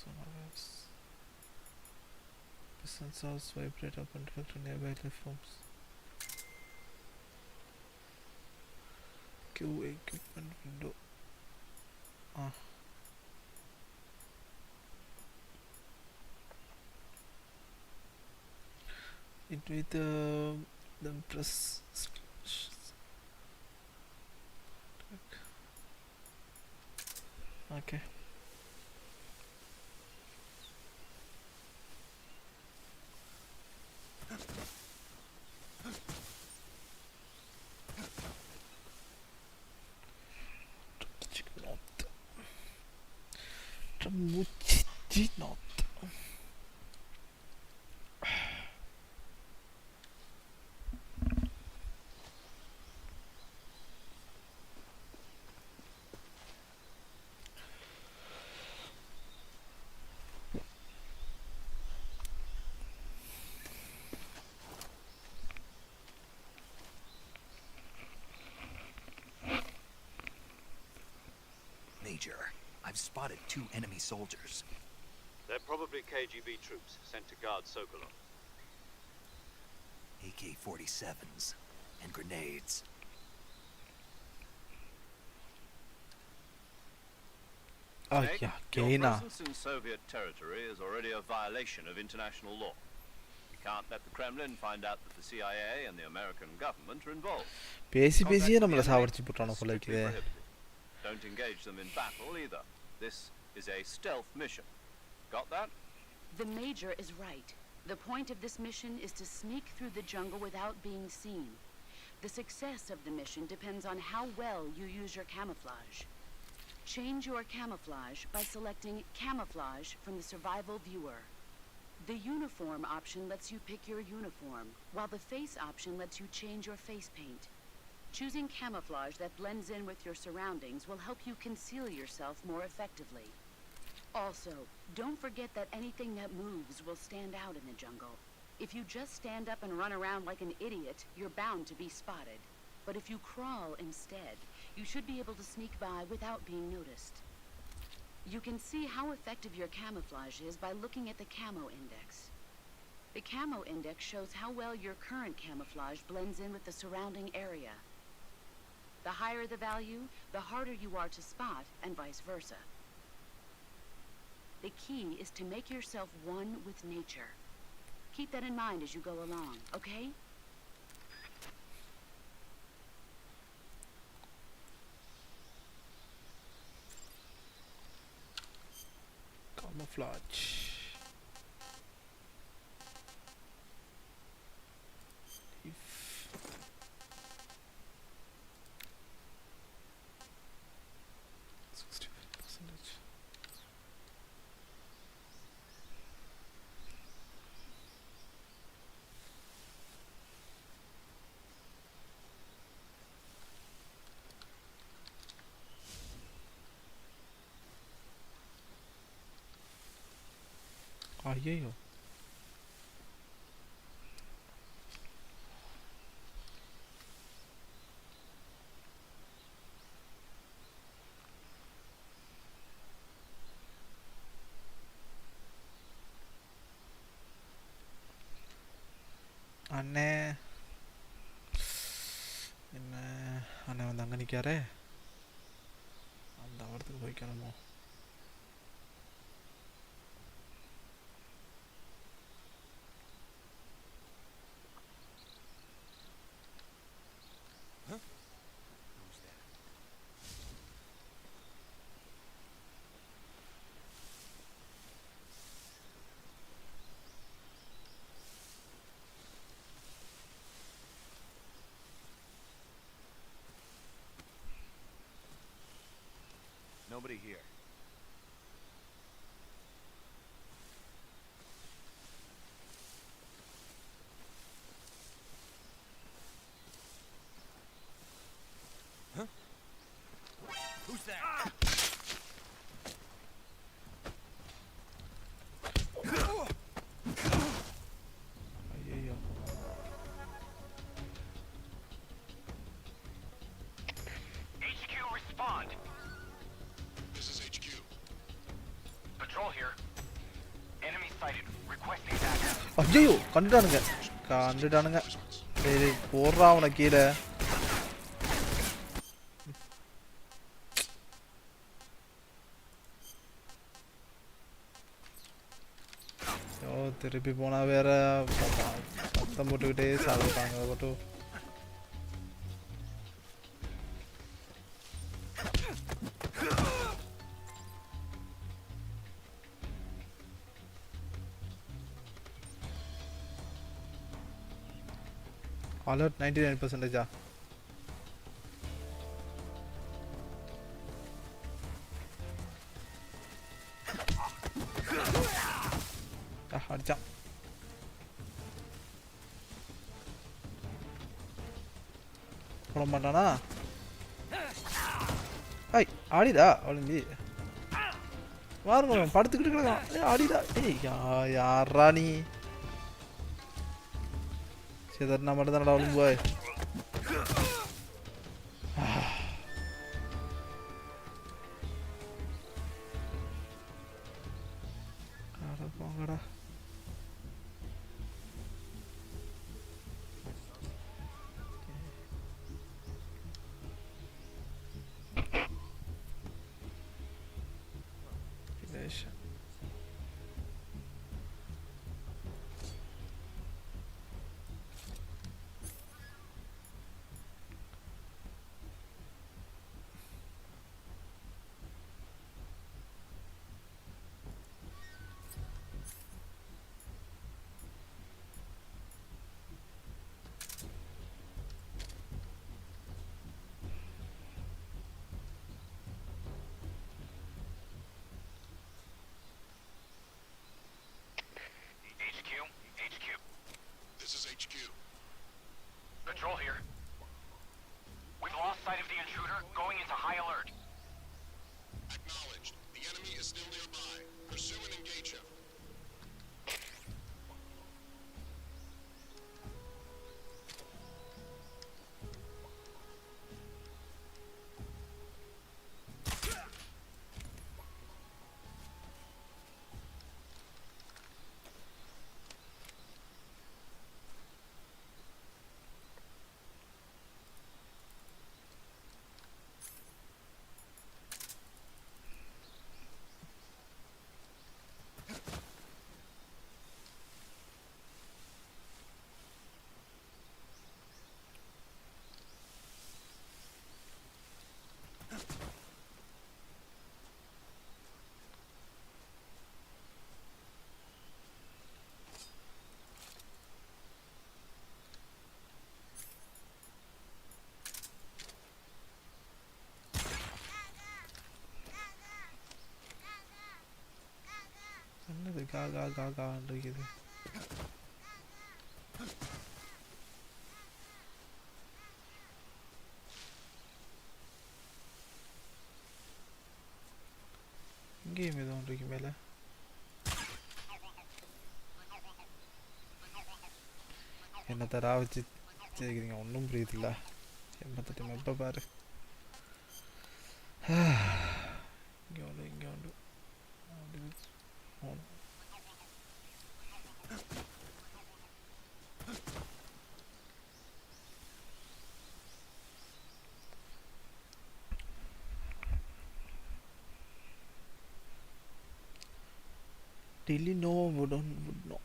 [SPEAKER 1] Sonar waves. The sensors vibrate up and detect nearby life forms. Q equipment window. It with the press. Okay. Not.
[SPEAKER 2] Major, I've spotted 2 enemy soldiers.
[SPEAKER 3] They're probably KGB troops sent to guard Sokolov.
[SPEAKER 2] AK-47s and grenades.
[SPEAKER 3] Snake,
[SPEAKER 1] yeah,
[SPEAKER 3] your
[SPEAKER 1] Gaina.
[SPEAKER 3] presence in Soviet territory is already a violation of international law. We can't let the Kremlin find out that the CIA and the American government are involved.
[SPEAKER 1] பேசி
[SPEAKER 3] Contact
[SPEAKER 1] பேசியே
[SPEAKER 3] with the
[SPEAKER 1] நம்மள
[SPEAKER 3] enemy
[SPEAKER 1] சாவடிச்சு
[SPEAKER 3] is
[SPEAKER 1] போட்டானோ போல
[SPEAKER 3] strictly
[SPEAKER 1] இருக்குதே.
[SPEAKER 3] prohibited. Don't engage them in battle either. This is a stealth mission. Got that?
[SPEAKER 7] The Major is right. The point of this mission is to sneak through the jungle without being seen. The success of the mission depends on how well you use your camouflage. Change your camouflage by selecting Camouflage from the Survival Viewer. The Uniform option lets you pick your uniform, while the Face option lets you change your face paint. Choosing camouflage that blends in with your surroundings will help you conceal yourself more effectively. Also, don't forget that anything that moves will stand out in the jungle. If you just stand up and run around like an idiot, you're bound to be spotted. But if you crawl instead, you should be able to sneak by without being noticed. You can see how effective your camouflage is by looking at the Camo Index. The Camo Index shows how well your current camouflage blends in with the surrounding area. The higher the value, the harder you are to spot, and vice versa. The key is to make yourself one with nature. Keep that in mind as you go along, okay?
[SPEAKER 1] Camouflage. If 65%. ஐயோ அண்ணே என்ன அண்ணே வந்து அங்கே நிற்காரே அந்த இடத்துக்கு போய்க்கணுமோ
[SPEAKER 2] Nobody here. Huh? Who's there?
[SPEAKER 1] ஐயோ
[SPEAKER 5] HQ, respond. This is HQ. Patrol here. Enemy sighted. Requesting backup.
[SPEAKER 1] ஐயோ கண்டுட்டானுங்க சரி போடுறா அவனை கீழே திருப்பி போனா வேற சத்தம் போட்டுக்கிட்டே சாப்பிட்டாங்க மட்டும் alert 99%. அடிச்சான் போட மாட்டானா ஐய் ஆடிடா அவளுந்தி வாருங்க படுத்துக்கிட்டு கிடக்கான் ஆடிடா ஏய் யாரா நீ சேதர்னா மட்டும் தானடா அவளும் போய் போங்கடா
[SPEAKER 5] Patrol here. We've lost sight of the intruder, going into high alert.
[SPEAKER 8] Acknowledged. The enemy is still nearby. Pursue and engage him.
[SPEAKER 1] என்னது காகா காகான்னு இருக்குது. இங்கேயும் ஏதோ ஒன்று இருக்கு மேலே. என்ன தரா வச்சு கேட்குறீங்க, ஒன்றும் புரியுதில்ல. 88 மெப்பை பாரு. இங்கே ஒன்று இங்கே ஒன்று. Really no would no.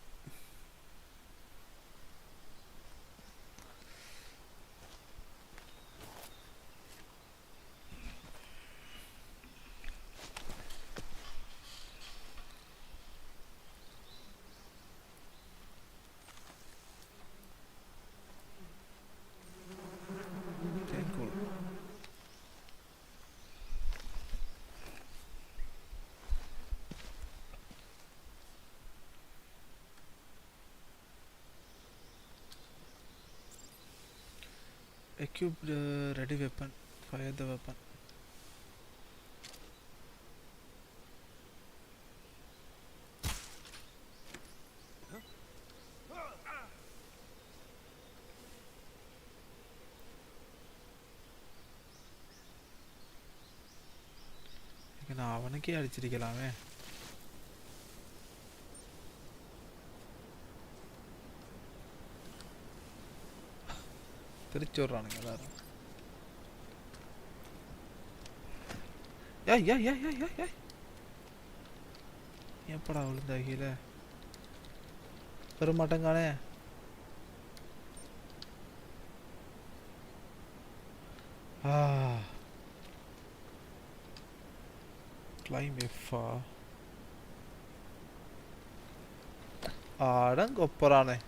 [SPEAKER 1] Equip the ready weapon. Fire the weapon. நான் அவனுக்கே அடிச்சிருக்கலாமே. திருச்சி விட்றானுங்க எல்லாரும். ஏய் ஏய் ஏய் ஏய் ஏய் எப்படா விழுந்தா கீழே வர மாட்டேங்கானே. Climb F. அடங்கொப்பறானே.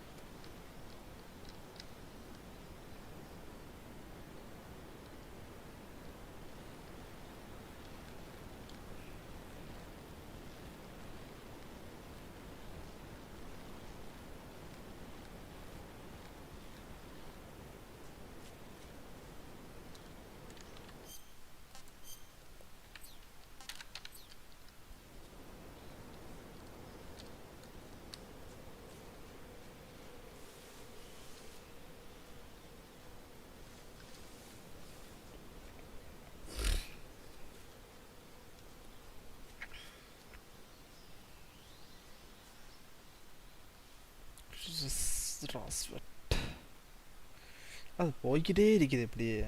[SPEAKER 1] அது போய்கிட்டே இருக்குது எப்படியே.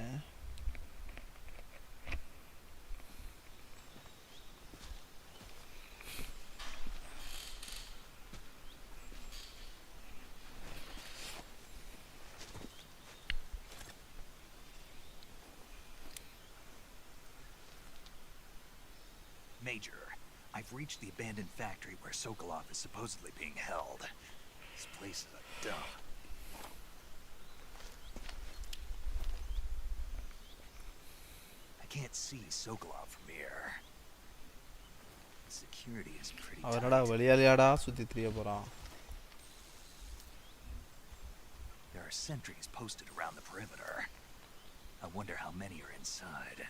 [SPEAKER 2] Major, I've reached the abandoned factory where Sokolov is supposedly being held. This place is a dump. I can't see Sokolov from here. The security is pretty tight.
[SPEAKER 1] அவனடா வெளியாலியாடா சுத்தி திரிய போறான்.
[SPEAKER 2] There are sentries posted around the perimeter. I wonder how many are inside.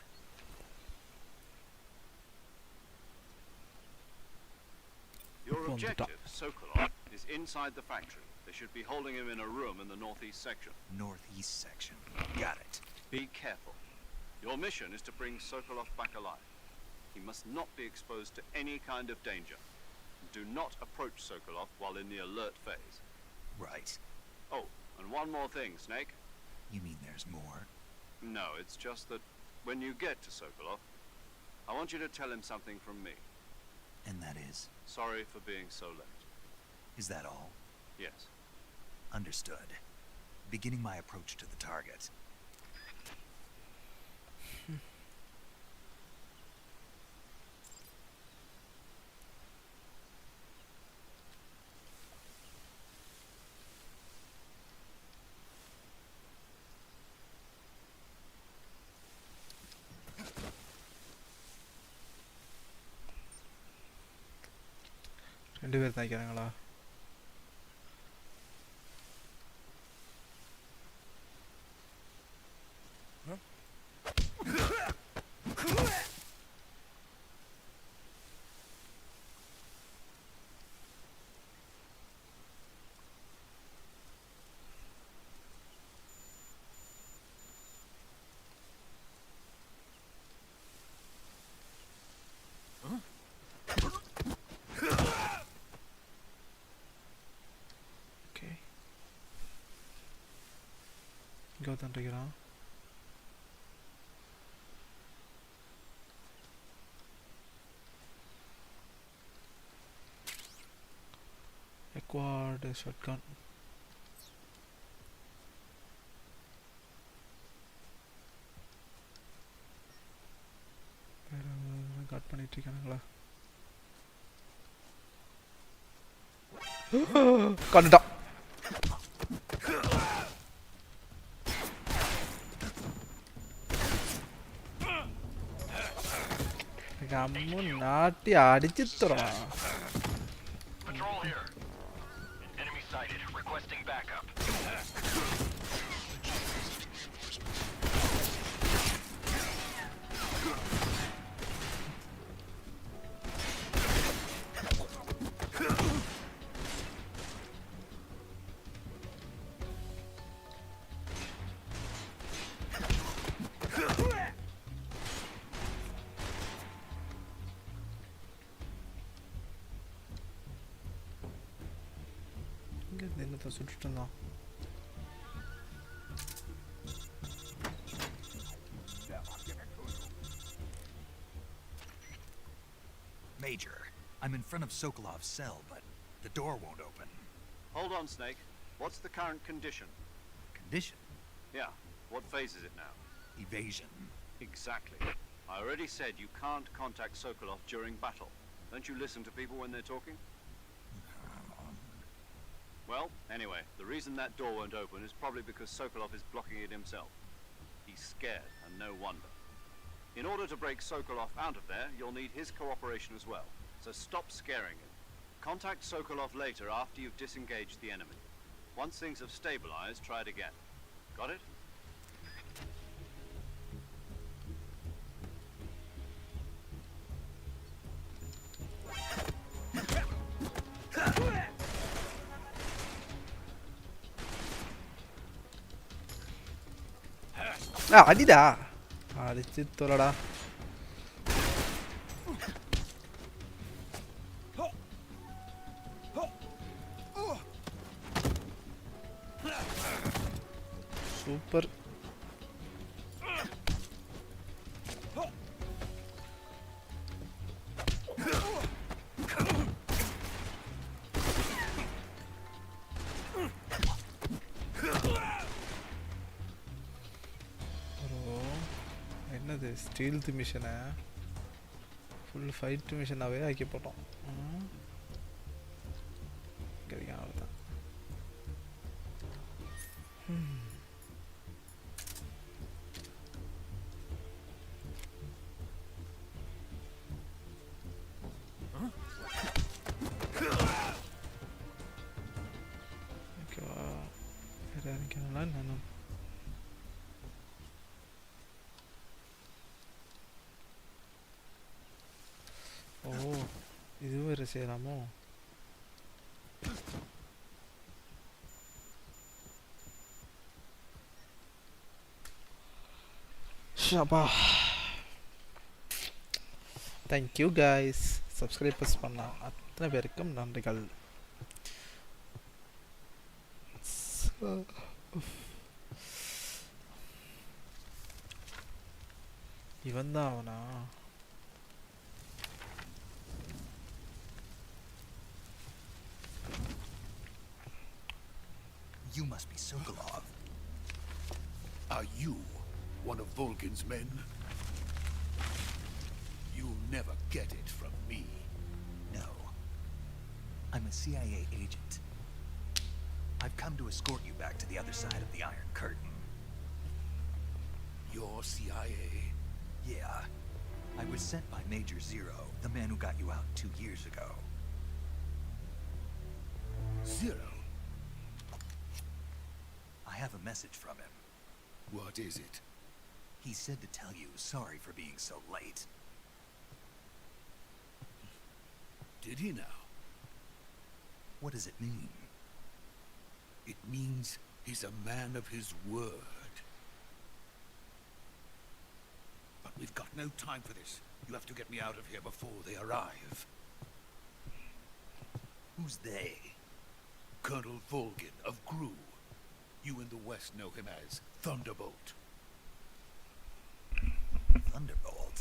[SPEAKER 3] Your objective, Sokolov, is inside the factory. They should be holding him in a room in the northeast section.
[SPEAKER 2] Northeast section. Got it.
[SPEAKER 3] Be careful. Your mission is to bring Sokolov back alive. He must not be exposed to any kind of danger. Do not approach Sokolov while in the alert phase.
[SPEAKER 2] Right.
[SPEAKER 3] Oh, and one more thing, Snake.
[SPEAKER 2] You mean there's more?
[SPEAKER 3] No, it's just that when you get to Sokolov, I want you to tell him something from me.
[SPEAKER 2] And that is?
[SPEAKER 3] Sorry for being so late.
[SPEAKER 2] Is that all?
[SPEAKER 3] Yes.
[SPEAKER 2] Understood. Beginning my approach to the target.
[SPEAKER 1] ரெண்டு பேர் தாய்க்கிறாங்களா? இங்கே வந்துட்டுருக்கிறான். Acquired shotgun. Cut பண்ணிட்டு இருக்கானுங்களா? கண்டுட்டான். கம்மு நாட்டி அடிச்சுத்துறான்.
[SPEAKER 5] Patrol here. Enemy sighted. Requesting backup.
[SPEAKER 1] என்னத்தை சுட்டுட்டு இருந்தான்.
[SPEAKER 2] Major, I'm in front of Sokolov's cell, but the door won't open.
[SPEAKER 3] Hold on, Snake. What's the current condition?
[SPEAKER 2] Condition?
[SPEAKER 3] Yeah. What phase is it now?
[SPEAKER 2] Evasion.
[SPEAKER 3] Exactly. I already said you can't contact Sokolov during battle. Don't you listen to people when they're talking? Well, anyway, the reason that door won't open is probably because Sokolov is blocking it himself. He's scared, and no wonder. In order to break Sokolov out of there, you'll need his cooperation as well. So stop scaring him. Contact Sokolov later after you've disengaged the enemy. Once things have stabilized, try it again. Got it?
[SPEAKER 1] அடிடா அடிச்சு தொலைடா. Super. என்னது stealth மிஷனை full fight மிஷனாகவே ஆக்கி போட்டோம். கிடைக்கும் அவ்வளோதான். ஓகேவா, வேற இறங்கினால நானும் ஓ இதுவும் வேறு செய்யலாமோ ஷபா தேங்க்யூ கைஸ் சப்ஸ்கிரைபர்ஸ் பண்ண அத்தனை பேருக்கும் நன்றிகள் இவன் தான் அவனா
[SPEAKER 2] You must be Sokolov.
[SPEAKER 9] Are you one of Volgin's men? You'll never get it from me.
[SPEAKER 2] No. I'm a CIA agent. I've come to escort you back to the other side of the Iron Curtain.
[SPEAKER 9] You're CIA?
[SPEAKER 2] Yeah. I was sent by Major Zero, the man who got you out 2 years ago.
[SPEAKER 9] Zero?
[SPEAKER 2] I have a message from him.
[SPEAKER 9] What is it?
[SPEAKER 2] He said to tell you sorry for being so late.
[SPEAKER 9] Did he now?
[SPEAKER 2] What does it mean?
[SPEAKER 9] It means he's a man of his word. But we've got no time for this. You have to get me out of here before they arrive.
[SPEAKER 2] Who's they?
[SPEAKER 9] Colonel Volgin of GRU. You in the West know him as Thunderbolt.
[SPEAKER 2] Thunderbolt?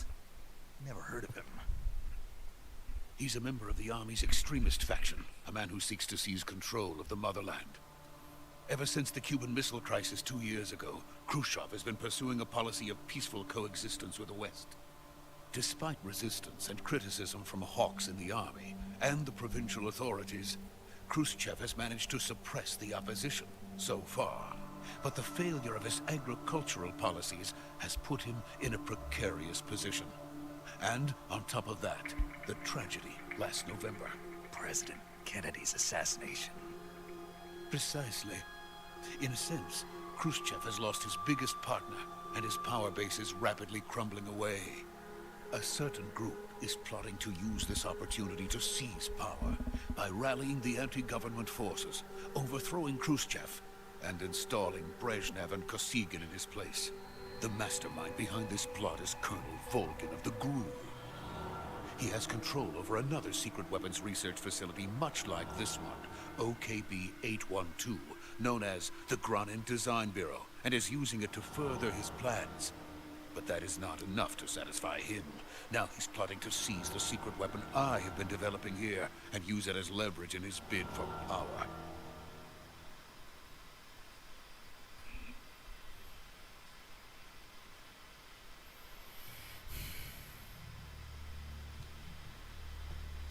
[SPEAKER 2] Never heard of him.
[SPEAKER 9] He's a member of the Army's extremist faction, a man who seeks to seize control of the motherland. Ever since the Cuban Missile Crisis 2 years ago, Khrushchev has been pursuing a policy of peaceful coexistence with the West. Despite resistance and criticism from hawks in the army and the provincial authorities, Khrushchev has managed to suppress the opposition so far. But the failure of his agricultural policies has put him in a precarious position. And on top of that, the tragedy last November.
[SPEAKER 2] President Kennedy's assassination.
[SPEAKER 9] Precisely. In a sense, Khrushchev has lost his biggest partner, and his power base is rapidly crumbling away. A certain group is plotting to use this opportunity to seize power by rallying the anti-government forces, overthrowing Khrushchev, and installing Brezhnev and Kosygin in his place. The mastermind behind this plot is Colonel Volgin of the GRU. He has control over another secret weapons research facility much like this one, OKB-812, known as the Granin Design Bureau, and is using it to further his plans. But that is not enough to satisfy him. Now he's plotting to seize the secret weapon I have been developing here and use it as leverage in his bid for power.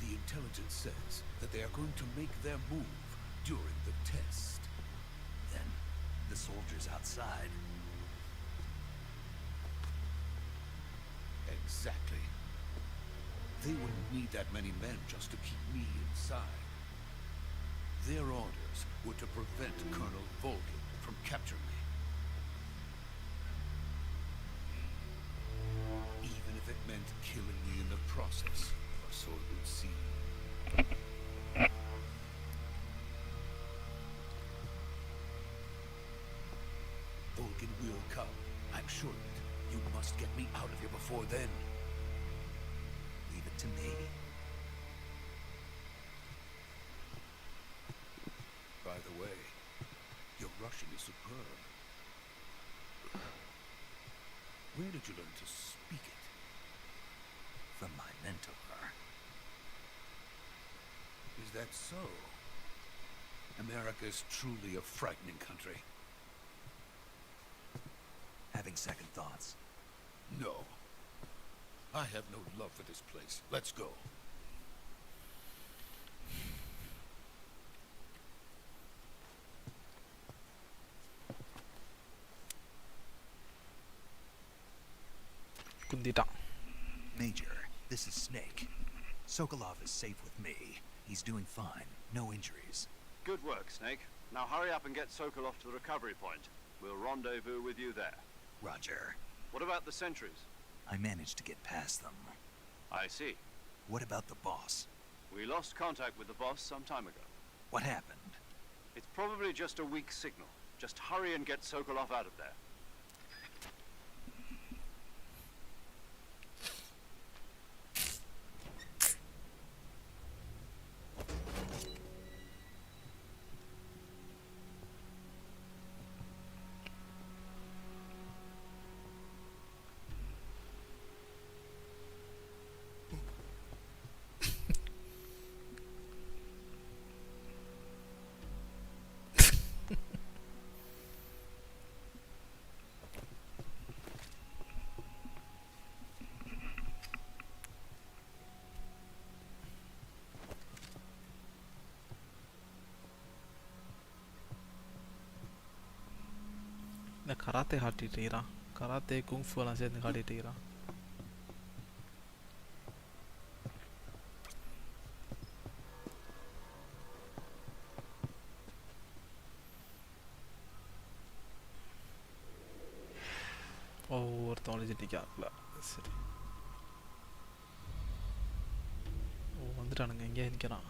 [SPEAKER 9] The intelligence says that they are going to make their move during the test.
[SPEAKER 2] Then, the soldiers outside.
[SPEAKER 9] Exactly. They wouldn't need that many men just to keep me inside. Their orders were to prevent Colonel Volgin from capturing me. Even if it meant killing me in the process, or so it would seem. Volgin will come. I'm sure of it. You must get me out of here before then.
[SPEAKER 2] Leave it to me.
[SPEAKER 9] By the way, your Russian is superb. Where did you learn to speak it?
[SPEAKER 2] From my mentor.
[SPEAKER 9] Is that so? America is truly a frightening country.
[SPEAKER 2] Having second thoughts.
[SPEAKER 9] No. I have no love for this place. Let's go.
[SPEAKER 1] குந்திட்டான்
[SPEAKER 2] Major, this is Snake. Sokolov is safe with me. He's doing fine. No injuries.
[SPEAKER 3] Good work, Snake. Now hurry up and get Sokolov to the recovery point. We'll rendezvous with you there.
[SPEAKER 2] Roger.
[SPEAKER 3] What about the sentries?
[SPEAKER 2] I managed to get past them.
[SPEAKER 3] I see.
[SPEAKER 2] What about the boss?
[SPEAKER 3] We lost contact with the boss some time ago.
[SPEAKER 2] What happened?
[SPEAKER 3] It's probably just a weak signal. Just hurry and get Sokolov out of there.
[SPEAKER 1] இந்த karate காட்டிட்டு இருக்கிறான். Karate kung fu எல்லாம் சேர்ந்து காட்டிட்டு இருக்கிறான். ஒருத்தன் ஒழிச்சிட்டிக்காப்ல. சரி வந்துட்டானுங்க. எங்கேயே நிற்கிறான்.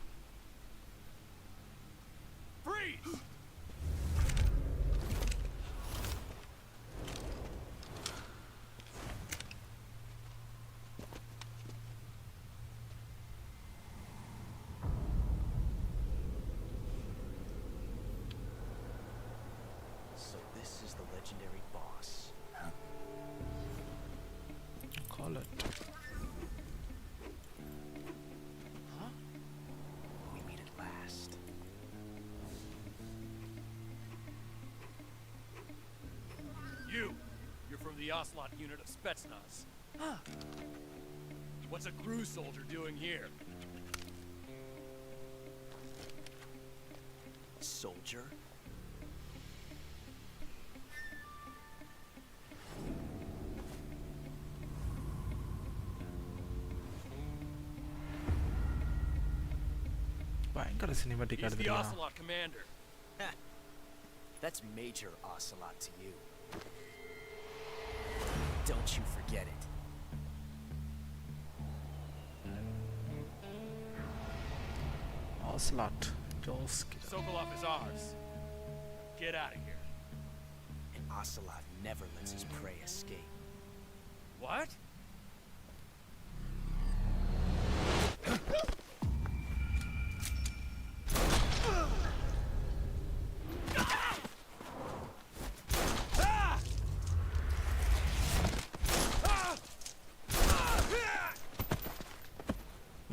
[SPEAKER 1] Call it.
[SPEAKER 10] Huh? We meet at last.
[SPEAKER 11] You're from the Ocelot unit of Spetsnaz.
[SPEAKER 10] Huh.
[SPEAKER 11] What's a crew soldier doing here?
[SPEAKER 10] Soldier?
[SPEAKER 1] பயங்கர சினிமேட்டிக்
[SPEAKER 11] He's the
[SPEAKER 1] எடுத்துக்கலாம்.
[SPEAKER 11] Ocelot commander.
[SPEAKER 10] That's Major Ocelot to you. Don't you forget it.
[SPEAKER 1] Ocelot. Jolski.
[SPEAKER 11] Sokolov is ours. Get out of here.
[SPEAKER 10] And Ocelot never lets his prey escape.
[SPEAKER 11] What?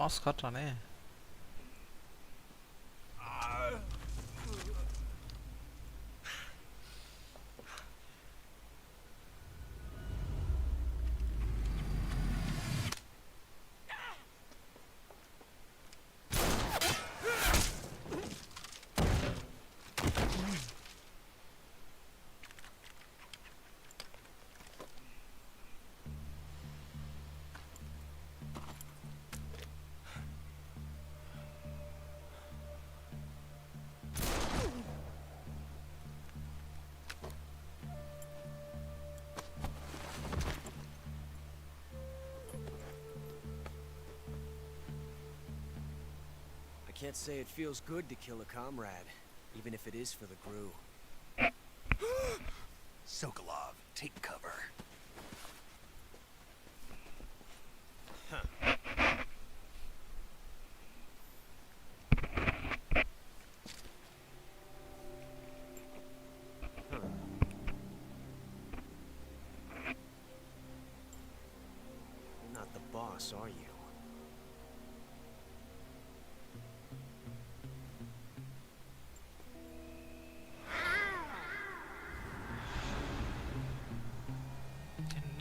[SPEAKER 1] Mass காட்டுறானே.
[SPEAKER 10] I can't say it feels good to kill a comrade, even if it is for the GRU.
[SPEAKER 2] Sokolov, take cover.
[SPEAKER 10] You're not the boss, are you?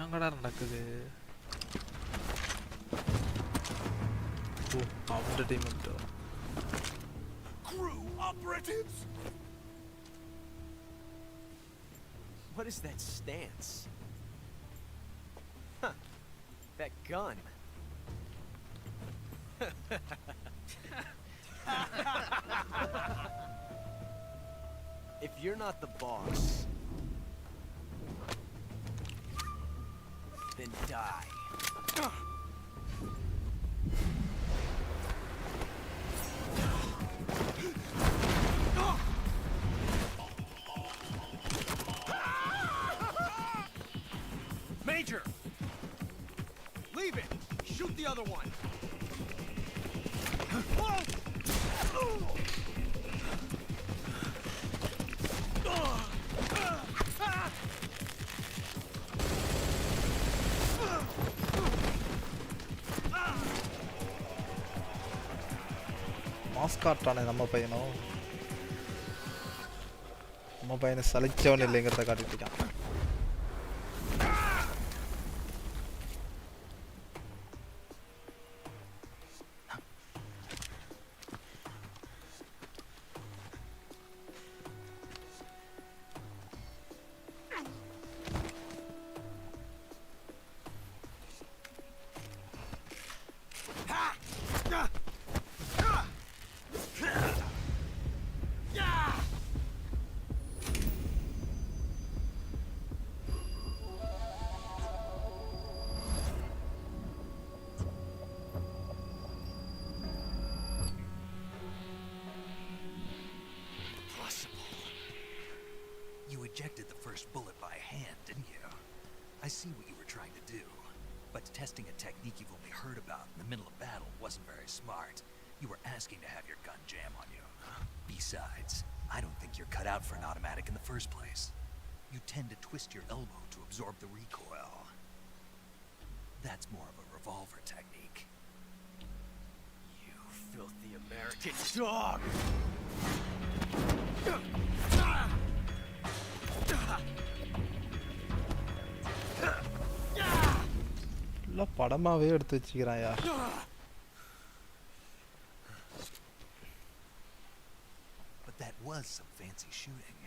[SPEAKER 1] என்னங்கடா நடக்குது? ஓ, entertainment.
[SPEAKER 2] GRU operatives?
[SPEAKER 10] What is that stance? Huh. That gun. If you're not the boss, then die.
[SPEAKER 11] Major! Leave it! Shoot the other one!
[SPEAKER 1] மாஸ்காட்டானே நம்ம பையனும் நம்ம பையனை சலிச்சவன் இல்லைங்கிறத காட்டிட்டு இருக்கான்.
[SPEAKER 2] Ejected the first bullet by hand, didn't you? I see what you were trying to do. But testing a technique you've only heard about in the middle of battle wasn't very smart. You were asking to have your gun jam on you. Besides, I don't think you're cut out for an automatic in the first place. You tend to twist your elbow to absorb the recoil. That's more of a revolver technique.
[SPEAKER 10] You filthy American dog!
[SPEAKER 1] படமாவே எடுத்து வச்சிக்கிறாயா.
[SPEAKER 2] But that was some fancy shooting.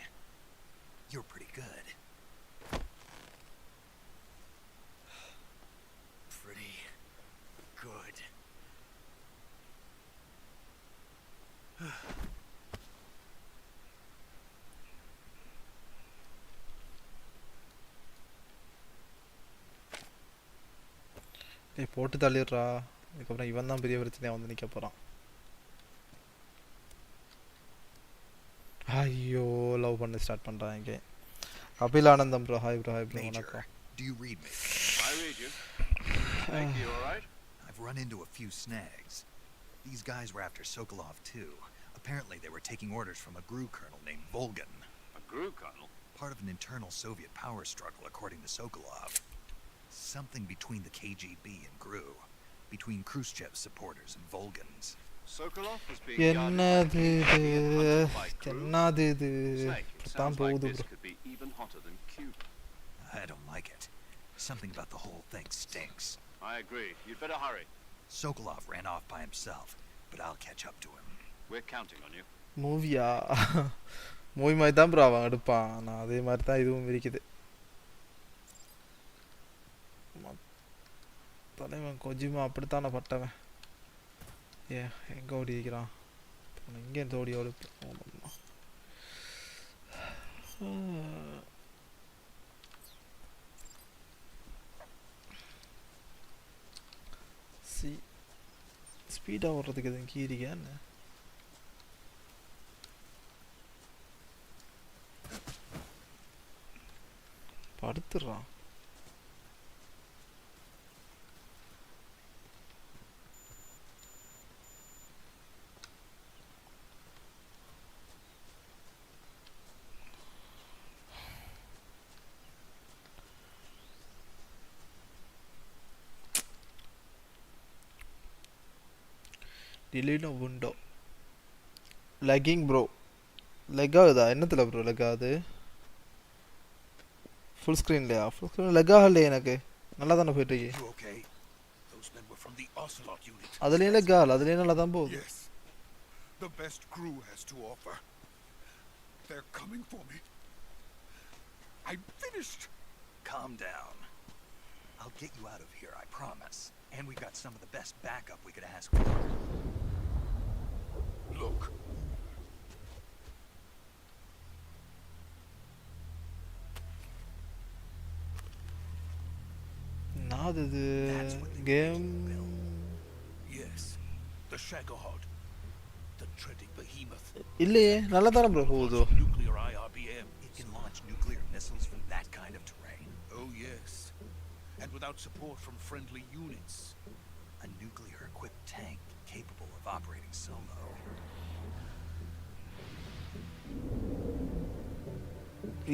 [SPEAKER 2] You're pretty good.
[SPEAKER 10] Pretty good.
[SPEAKER 1] ஏய் போட்டு தள்ளிடுறா. அதுக்கப்புறம் இவன் தான் பெரிய பிரச்சனையாக வந்து நிற்க போகிறான். ஐயோ லவ் பண்ண ஸ்டார்ட் பண்ணுறான் இங்கே. கபில் ஆனந்தம் bro. Hi bro. Hi bro. வணக்கம்.
[SPEAKER 2] Do you read me?
[SPEAKER 5] I read you. Thank you, all right?
[SPEAKER 2] I've run into a few snags. These guys were after Sokolov too. Apparently they were taking orders from a GRU colonel named Volgan.
[SPEAKER 5] A GRU colonel?
[SPEAKER 2] Part of an internal Soviet power struggle, according to Sokolov. Something between the KGB and GRU. Between Khrushchev's supporters and Volgan's.
[SPEAKER 5] Sokolov was being guarded by GRU. Snake, it sounds like this could be even hotter than Cuba.
[SPEAKER 2] I don't like it. Something about the whole thing stinks.
[SPEAKER 5] I agree. You'd better hurry.
[SPEAKER 2] Sokolov ran off by himself, but I'll catch up to him.
[SPEAKER 5] We're counting on you.
[SPEAKER 1] மூவியா? Movie மாதிரி தான் bro அவன் எடுப்பான். நான் அதே மாதிரி தான் இதுவும் இருக்குது. தலைவன் கொஜிமா அப்படித்தானே பட்டவன். எங்கே ஓடி இருக்கிறான்? இங்கே ஓடி ஓடி ஸ்பீடாக ஓடுறதுக்கு எதுவும் கீரிங்க என்ன? படுத்துடுறான். delete a window. Lagging bro. Lag ஆகுதா? என்னத்துல bro lag ஆகுது? Full screen லயா? Full screen lag ஆகல எனக்கு. நல்லா தான போயிட்டு இருக்கு.
[SPEAKER 9] Okay. Those men were from the Ocelot unit.
[SPEAKER 1] அதுல lag ஆகல. அதுல நல்லா தான் போகுது.
[SPEAKER 9] Yes. The best crew has to offer. They're coming for me. I'm finished.
[SPEAKER 2] Calm down. I'll get you out of here, I promise. And we got some of the best backup we could ask for.
[SPEAKER 9] Look.
[SPEAKER 1] என்னது இது game
[SPEAKER 9] Yes, the Shagahod, the treading behemoth.
[SPEAKER 1] இல்லையே நல்லா தானே bro போகுது.
[SPEAKER 9] Nuclear IRBM.
[SPEAKER 2] It can launch nuclear missiles from that kind of terrain.
[SPEAKER 9] Oh yes, and without support from friendly units.
[SPEAKER 2] A nuclear-equipped tank capable of operating solo.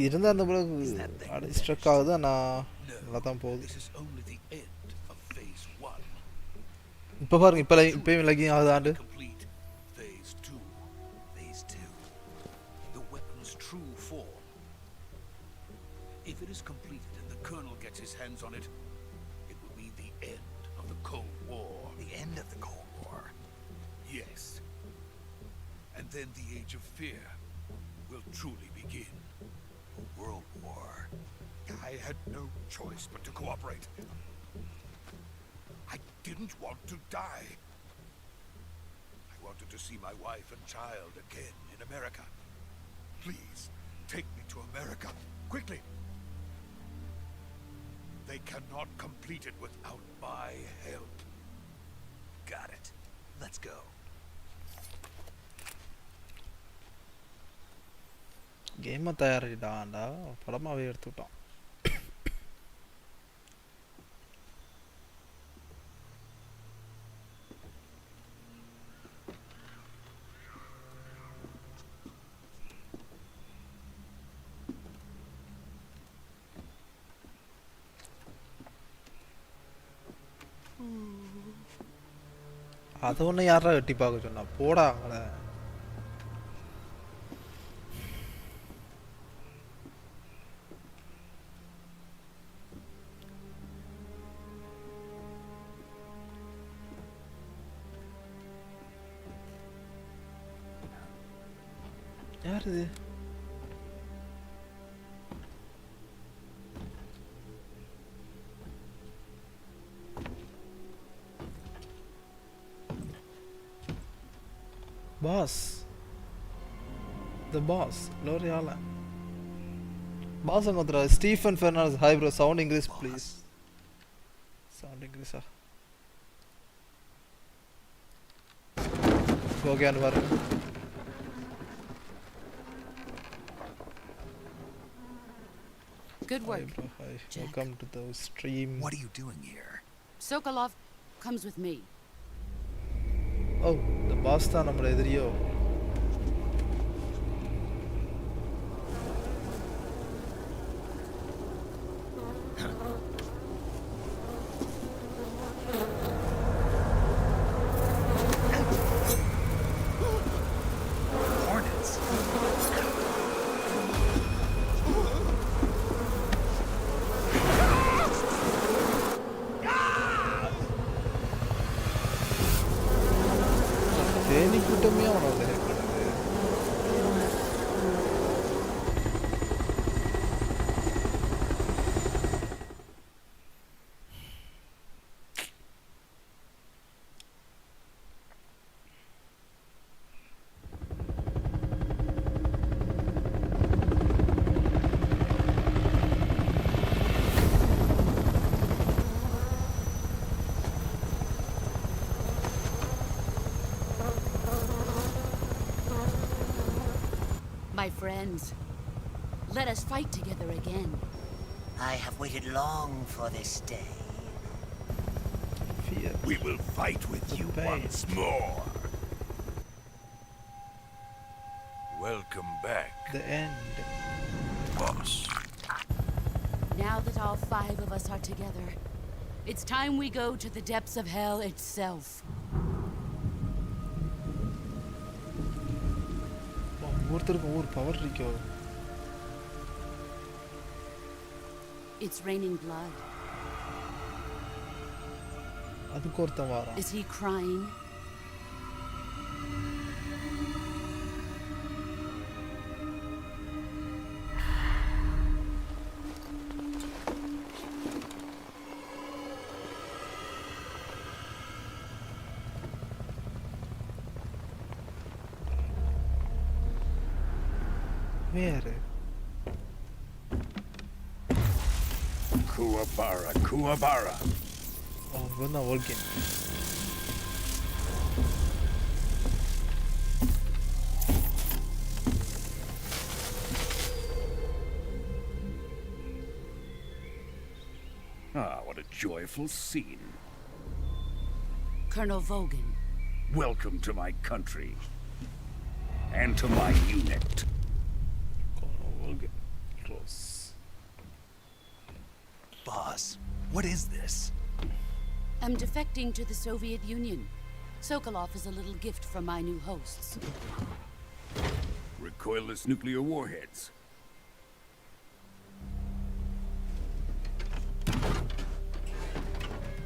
[SPEAKER 1] இருந்தா அந்த bro struck ஆகுது நான் நல்லா தான் போகுது.
[SPEAKER 9] This is only the end of phase 1.
[SPEAKER 1] இப்போ பாருங்க இப்போயும் lacking ஆகுதாண்டு.
[SPEAKER 9] Complete phase 2.
[SPEAKER 2] Phase 2.
[SPEAKER 9] The weapon's true form. If it is completed and the Colonel gets his hands on it, it will mean the end of the Cold War.
[SPEAKER 2] The end of the Cold War.
[SPEAKER 9] Yes. And then the Age of Fear will truly begin.
[SPEAKER 2] A world war.
[SPEAKER 9] I had no choice but to cooperate. I didn't want to die. I wanted to see my wife and child again in America. Please, take me to America, quickly. They cannot complete it without my help.
[SPEAKER 2] Got it. Let's go.
[SPEAKER 1] கேமை தயாரிடாண்டா படமாவே எடுத்துட்டான். அது ஒன்று யாரா வெட்டி பார்க்க சொன்னா போடா அங்கே. யார் இது? Boss. The boss. L'Oreal. Boss another. Stephen Fernandez. Hi bro. Sound English please. Sound English. Go again.
[SPEAKER 7] Good work.
[SPEAKER 1] Hi bro. Hi. Welcome to the stream.
[SPEAKER 2] What are you doing here?
[SPEAKER 7] Sokolov comes with me.
[SPEAKER 1] Oh, the boss தான் நம்மள எதிரியோ. தேனி கூட்டமே அவனோட
[SPEAKER 7] My friends, let us fight together again.
[SPEAKER 12] I have waited long for this day.
[SPEAKER 1] Fear.
[SPEAKER 9] We will fight with you once more. Welcome back.
[SPEAKER 1] The end.
[SPEAKER 9] Boss.
[SPEAKER 7] Now that all 5 of us are together, it's time we go to the depths of hell itself.
[SPEAKER 1] ஒருத்தருக்கு ஒரு power இருக்கோ.
[SPEAKER 7] It's raining blood.
[SPEAKER 1] அதுக்கு ஒருத்தன் வாரான்.
[SPEAKER 7] Is he crying?
[SPEAKER 1] Where?
[SPEAKER 9] Kuwabara, Kuwabara.
[SPEAKER 1] இவன் தான் ஓல்கின்.
[SPEAKER 13] Ah, what a joyful scene.
[SPEAKER 7] Colonel Vogan.
[SPEAKER 13] Welcome to my country. And to my unit.
[SPEAKER 1] Colonel Vogan. Close.
[SPEAKER 2] Boss, what is this?
[SPEAKER 7] I'm defecting to the Soviet Union. Sokolov is a little gift from my new hosts.
[SPEAKER 13] Recoilless nuclear warheads.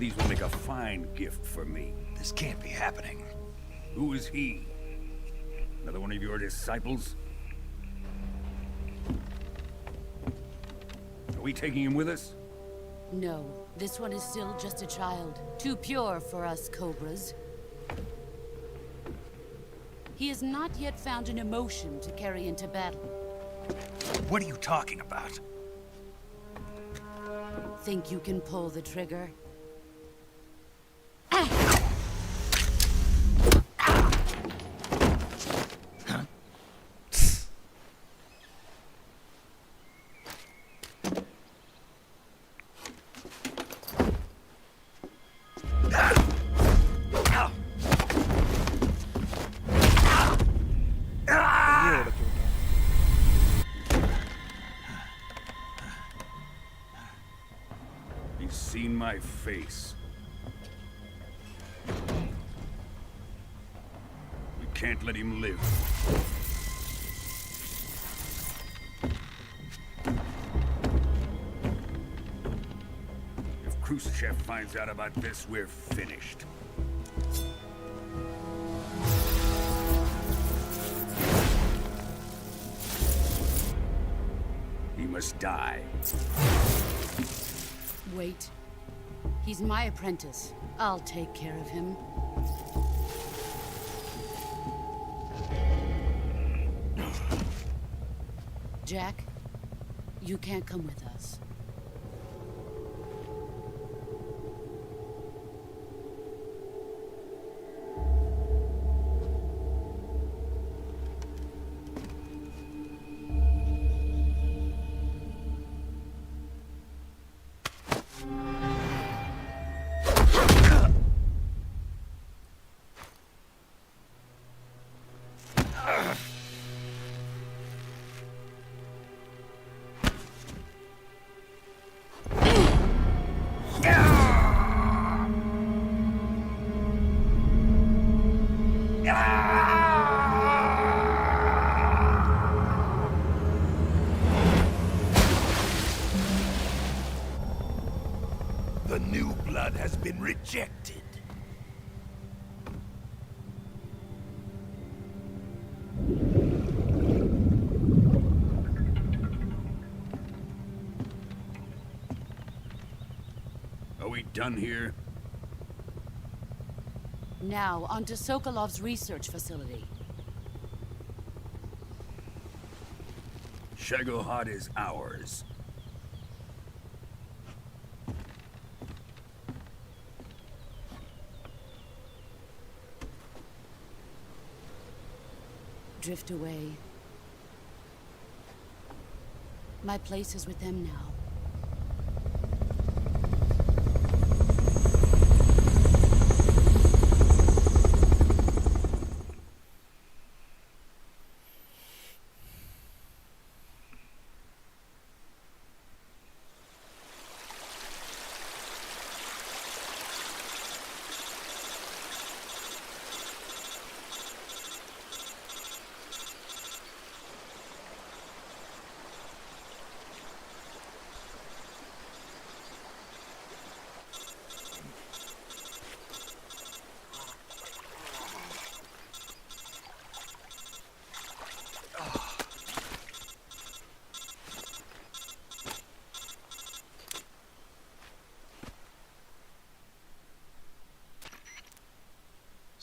[SPEAKER 13] These will make a fine gift for me.
[SPEAKER 2] This can't be happening.
[SPEAKER 13] Who is he? Another one of your disciples? Are we taking him with us?
[SPEAKER 7] No, this one is still just a child. Too pure for us Cobras. He has not yet found an emotion to carry into battle.
[SPEAKER 2] What are you talking about?
[SPEAKER 7] Think you can pull the trigger?
[SPEAKER 13] He's seen my face. We can't let him live. If Khrushchev finds out about this, we're finished. He must die.
[SPEAKER 7] Wait. He's my apprentice. I'll take care of him. Jack, you can't come with us.
[SPEAKER 13] The new blood has been rejected. Are we done here?
[SPEAKER 7] Now, onto Sokolov's research facility.
[SPEAKER 13] Shagohod is ours.
[SPEAKER 7] Drift away. My place is with them now.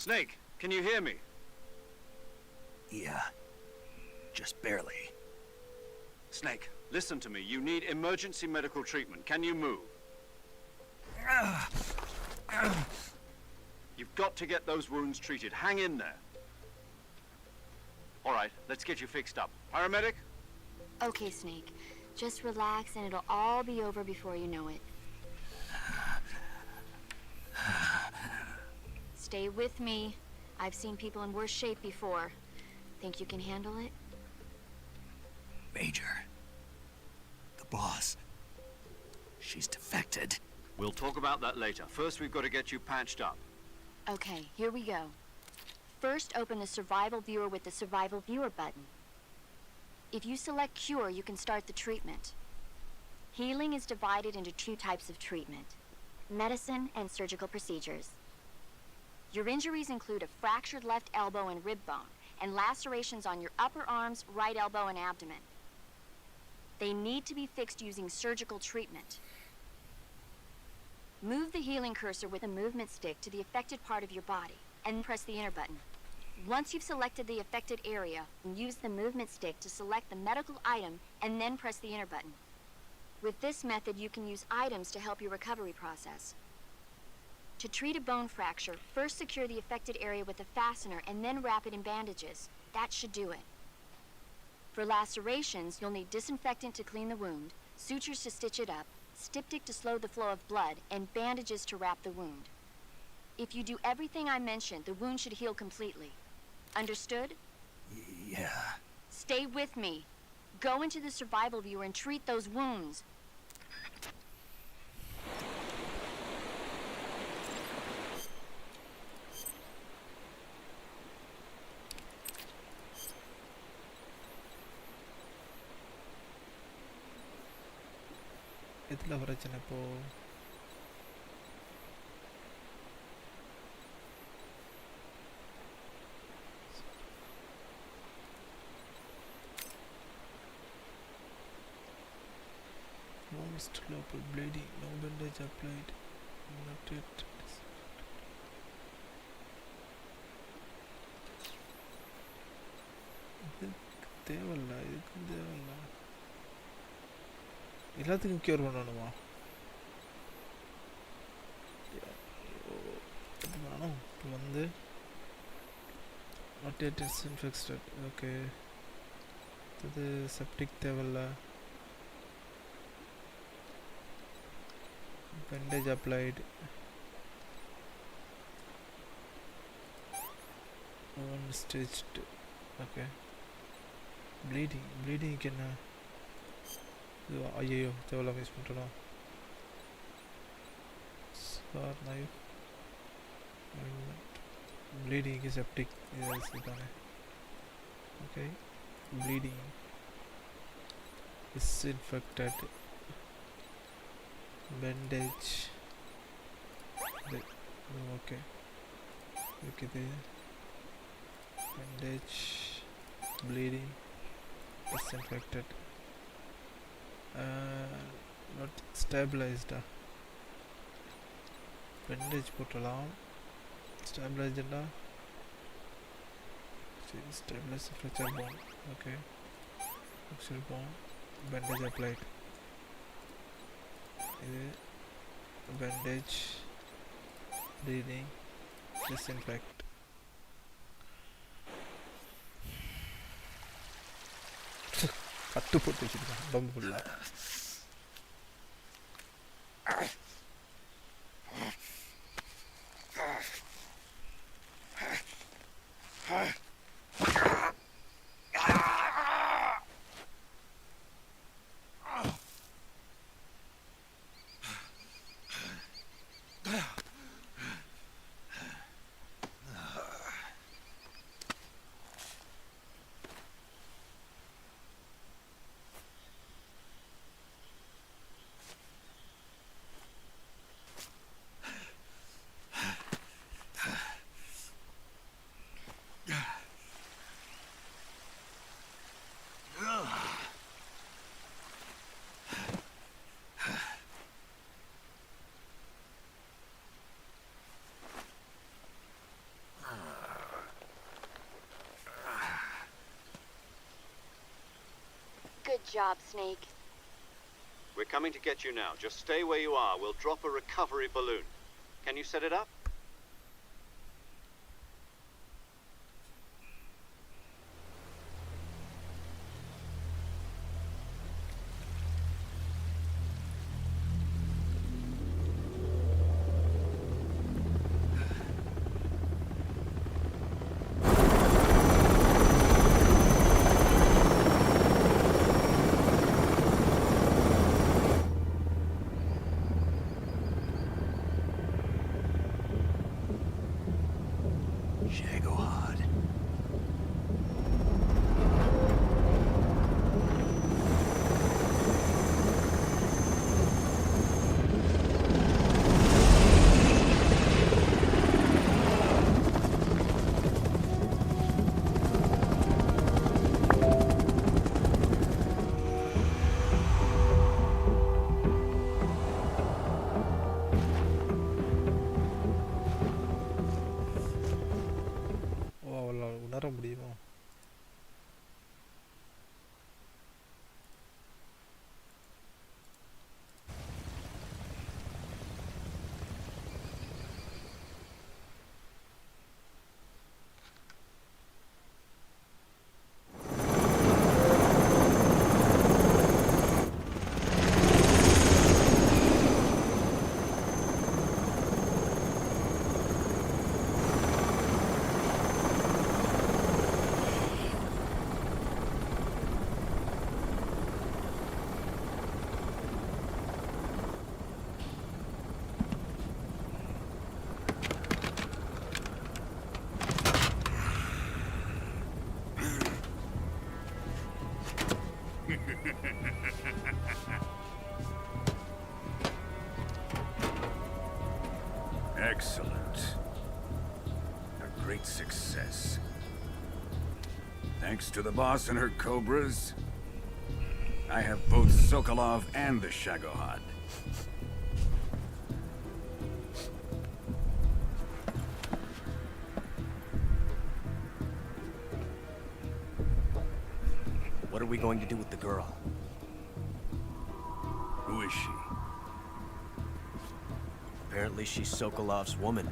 [SPEAKER 3] Snake, can you hear me?
[SPEAKER 2] Yeah. Just barely.
[SPEAKER 3] Snake, listen to me. You need emergency medical treatment. Can you move? You've got to get those wounds treated. Hang in there. All right, let's get you fixed up. Paramedic?
[SPEAKER 6] Okay, Snake. Just relax and it'll all be over before you know it. Stay with me. I've seen people in worse shape before. Think you can handle it?
[SPEAKER 2] Major. The boss. She's defected.
[SPEAKER 3] We'll talk about that later. First, we've got to get you patched up.
[SPEAKER 6] Okay, here we go. First, open the Survival Viewer with the Survival Viewer button. If you select Cure, you can start the treatment. Healing is divided into two types of treatment: medicine and surgical procedures. Your injuries include a fractured left elbow and rib bone, and lacerations on your upper arms, right elbow, and abdomen. They need to be fixed using surgical treatment. Move the healing cursor with a movement stick to the affected part of your body, and press the enter button. Once you've selected the affected area, use the movement stick to select the medical item, and then press the enter button. With this method, you can use items to help your recovery process. To treat a bone fracture, first secure the affected area with a fastener and then wrap it in bandages. That should do it. For lacerations, you'll need disinfectant to clean the wound, sutures to stitch it up, styptic to slow the flow of blood, and bandages to wrap the wound. If you do everything I mentioned, the wound should heal completely. Understood?
[SPEAKER 2] Yeah.
[SPEAKER 6] Stay with me. Go into the Survival Viewer and treat those wounds.
[SPEAKER 1] எதில் பிரச்சனை இப்போ? Most local bleeding, no bandage applied, not yet. இதுக்கு தேவையில்ல, இதுக்கும் தேவையில்ல. எல்லாத்துக்கும் cure பண்ணணுமா? வேணும். இப்போ வந்து not yet disinfected. ஓகே, இது செப்டிக் தேவையில்ல. Bandage applied. One stitched. Okay. Bleeding can. ஐயோ, தேவையில்ல, மிஸ் பண்ணிட்டோம். Scar knife. Bleeding is septic. இதுதானே. Okay. Bleeding is infected. Bandage. Okay. Okay, bandage. Bleeding. Disinfected. Not stabilized. Bandage போட்டலாம். Stabilized. Stabilized fracture bone. Okay. Fracture bone. Bandage applied. Bandage, bleeding, disinfect. கட்டு போட்டு வச்சிருக்கேன் உடம்பு ஃபுல்லா.
[SPEAKER 6] Good job, Snake.
[SPEAKER 3] We're coming to get you now. Just stay where you are. We'll drop a recovery balloon.
[SPEAKER 5] Can you set it up?
[SPEAKER 1] உணர முடியுமா?
[SPEAKER 13] Excellent. A great success. Thanks to the boss and her cobras, I have both Sokolov and the Shagohod.
[SPEAKER 10] What are we going to do with the girl?
[SPEAKER 13] Who is she?
[SPEAKER 10] Apparently she's Sokolov's woman.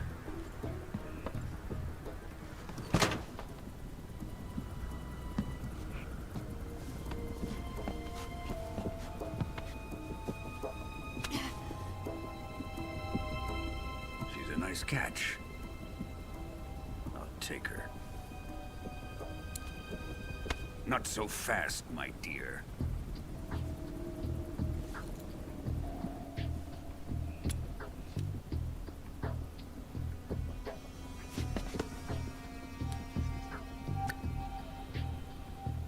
[SPEAKER 13] She's a nice catch. I'll take her. Not so fast, my dear.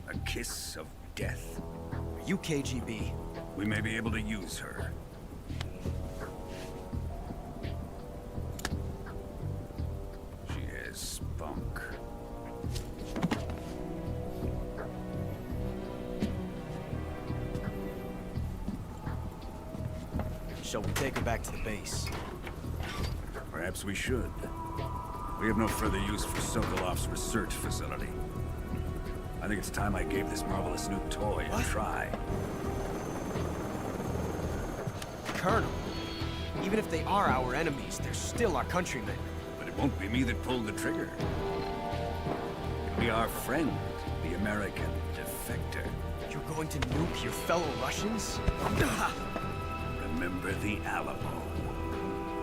[SPEAKER 13] A kiss of death.
[SPEAKER 10] Are you KGB?
[SPEAKER 13] We may be able to use her. She has spunk.
[SPEAKER 10] Shall we take her back to the base?
[SPEAKER 13] Perhaps we should. We have no further use for Sokolov's research facility. I think it's time I gave this marvelous new toy a try.
[SPEAKER 10] Colonel, even if they are our enemies, they're still our countrymen.
[SPEAKER 13] But it won't be me that pulled the trigger. It'll be our friend, the American defector.
[SPEAKER 10] You're going to nuke your fellow Russians?
[SPEAKER 13] Remember the Alamo.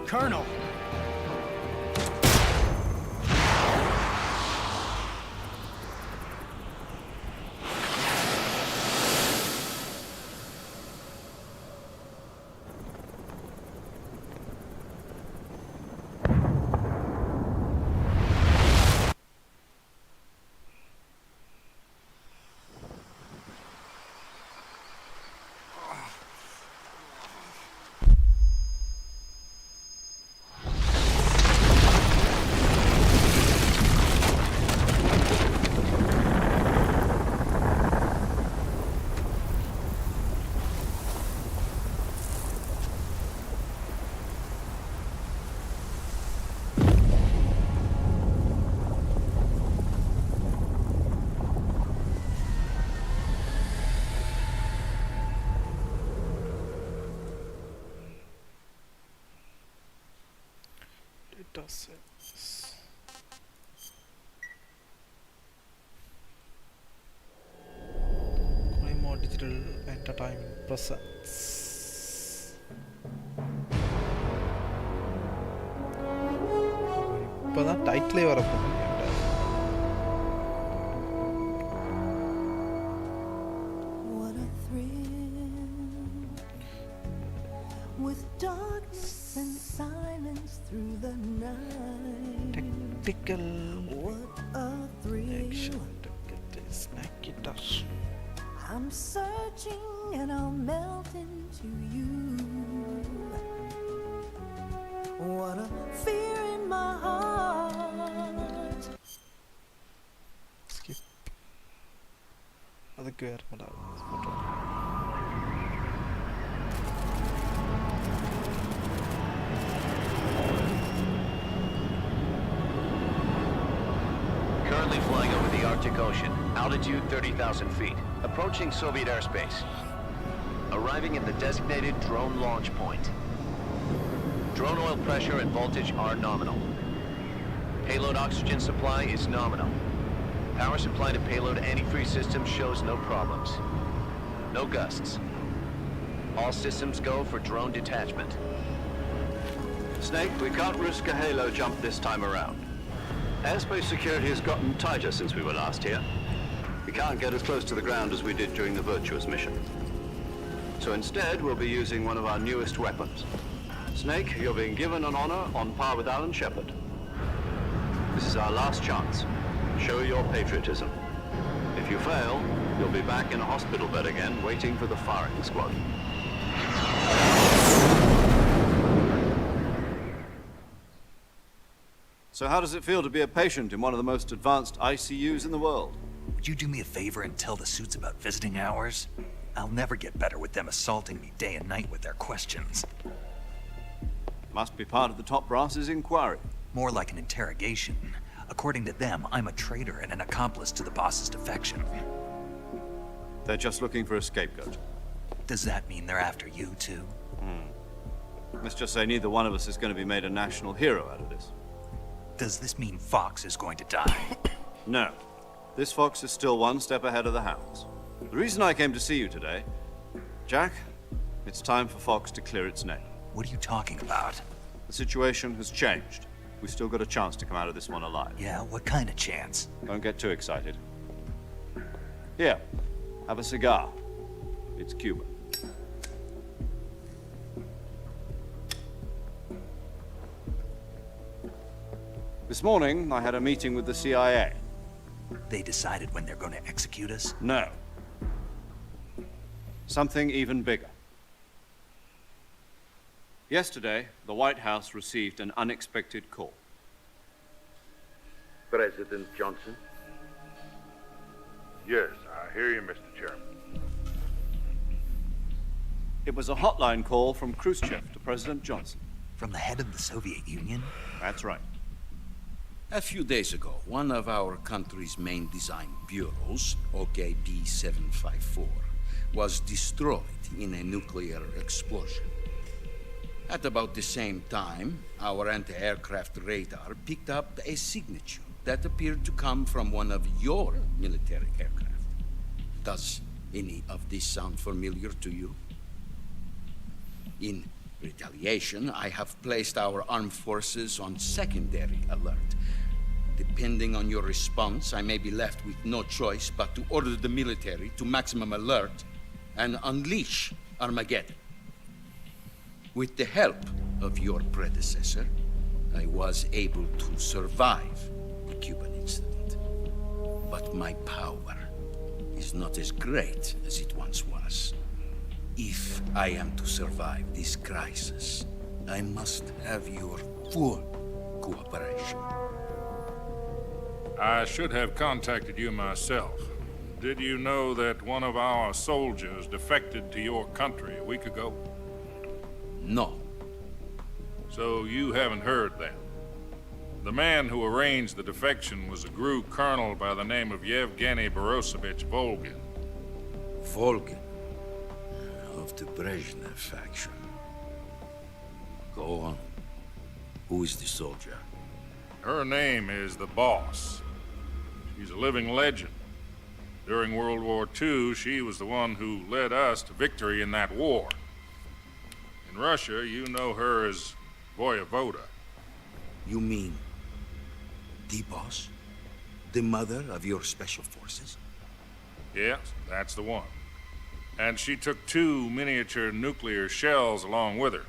[SPEAKER 10] Colonel!
[SPEAKER 1] does it. More digital entertainment presents. இப்போதான் டைட்டிலே வரப்போகுது.
[SPEAKER 14] What a thrill with darkness and silence through the night.
[SPEAKER 1] Tactical.
[SPEAKER 14] What a thrill.
[SPEAKER 1] Action. Snacky touch.
[SPEAKER 14] I'm searching and I'll melt into you. What a fear in my heart.
[SPEAKER 1] Skip. அதுக்கு வேற மாடா.
[SPEAKER 15] Currently flying over the Arctic Ocean, altitude 30,000 feet, approaching Soviet airspace. Arriving at the designated drone launch point. Drone oil pressure and voltage are nominal. Payload oxygen supply is nominal. Power supply to payload antifreeze system shows no problems. No gusts. All systems go for drone detachment.
[SPEAKER 3] Snake, we can't risk a halo jump this time around. Airspace security has gotten tighter since we were last here. We can't get as close to the ground as we did during the Virtuous mission. So instead, we'll be using one of our newest weapons. Snake, you're being given an honor on par with Alan Shepard. This is our last chance. Show your patriotism. If you fail, you'll be back in a hospital bed again, waiting for the firing squad. So how does it feel to be a patient in one of the most advanced ICUs in the world?
[SPEAKER 2] Would you do me a favor and tell the suits about visiting hours? I'll never get better with them assaulting me day and night with their questions.
[SPEAKER 3] Must be part of the top brass's inquiry.
[SPEAKER 2] More like an interrogation. According to them, I'm a traitor and an accomplice to the boss's defection.
[SPEAKER 3] They're just looking for a scapegoat.
[SPEAKER 2] Does that mean they're after you too?
[SPEAKER 3] Let's just say neither one of us is going to be made a national hero out of this.
[SPEAKER 2] Does this mean Fox is going to die?
[SPEAKER 3] No. This fox is still one step ahead of the hounds. The reason I came to see you today, Jack, it's time for Fox to clear its name.
[SPEAKER 2] What are you talking about?
[SPEAKER 3] The situation has changed. We've still got a chance to come out of this one alive.
[SPEAKER 2] Yeah, what kind of chance?
[SPEAKER 3] Don't get too excited. Here, have a cigar. It's Cuban. This morning, I had a meeting with the CIA.
[SPEAKER 2] They decided when they're going to execute us?
[SPEAKER 3] No. Something even bigger. Yesterday, the White House received an unexpected call.
[SPEAKER 16] President Johnson?
[SPEAKER 17] Yes, I hear you, Mr. Chairman.
[SPEAKER 3] It was a hotline call from Khrushchev to President Johnson.
[SPEAKER 2] From the head of the Soviet Union?
[SPEAKER 3] That's right.
[SPEAKER 9] A few days ago, one of our country's main design bureaus, OKB 754, was destroyed in a nuclear explosion. At about the same time, our anti-aircraft radar picked up a signature that appeared to come from one of your military aircraft. Does any of this sound familiar to you? In retaliation, I have placed our armed forces on secondary alert. Depending on your response, I may be left with no choice but to order the military to maximum alert and unleash Armageddon. With the help of your predecessor, I was able to survive the Cuban incident. But my power is not as great as it once was. If I am to survive this crisis, I must have your full cooperation.
[SPEAKER 17] I should have contacted you myself. Did you know that one of our soldiers defected to your country a week ago?
[SPEAKER 9] No.
[SPEAKER 17] So you haven't heard that. The man who arranged the defection was a GRU colonel by the name of Yevgeny Borosovich Volgin.
[SPEAKER 9] Volgin? Of the Brezhnev faction. Go on. Who is the soldier?
[SPEAKER 17] Her name is the Boss. She's a living legend. During World War II, she was the one who led us to victory in that war. In Russia, you know her as Voyevoda.
[SPEAKER 9] You mean the Boss? The mother of your special forces?
[SPEAKER 17] Yes, that's the one. And she took 2 miniature nuclear shells along with her.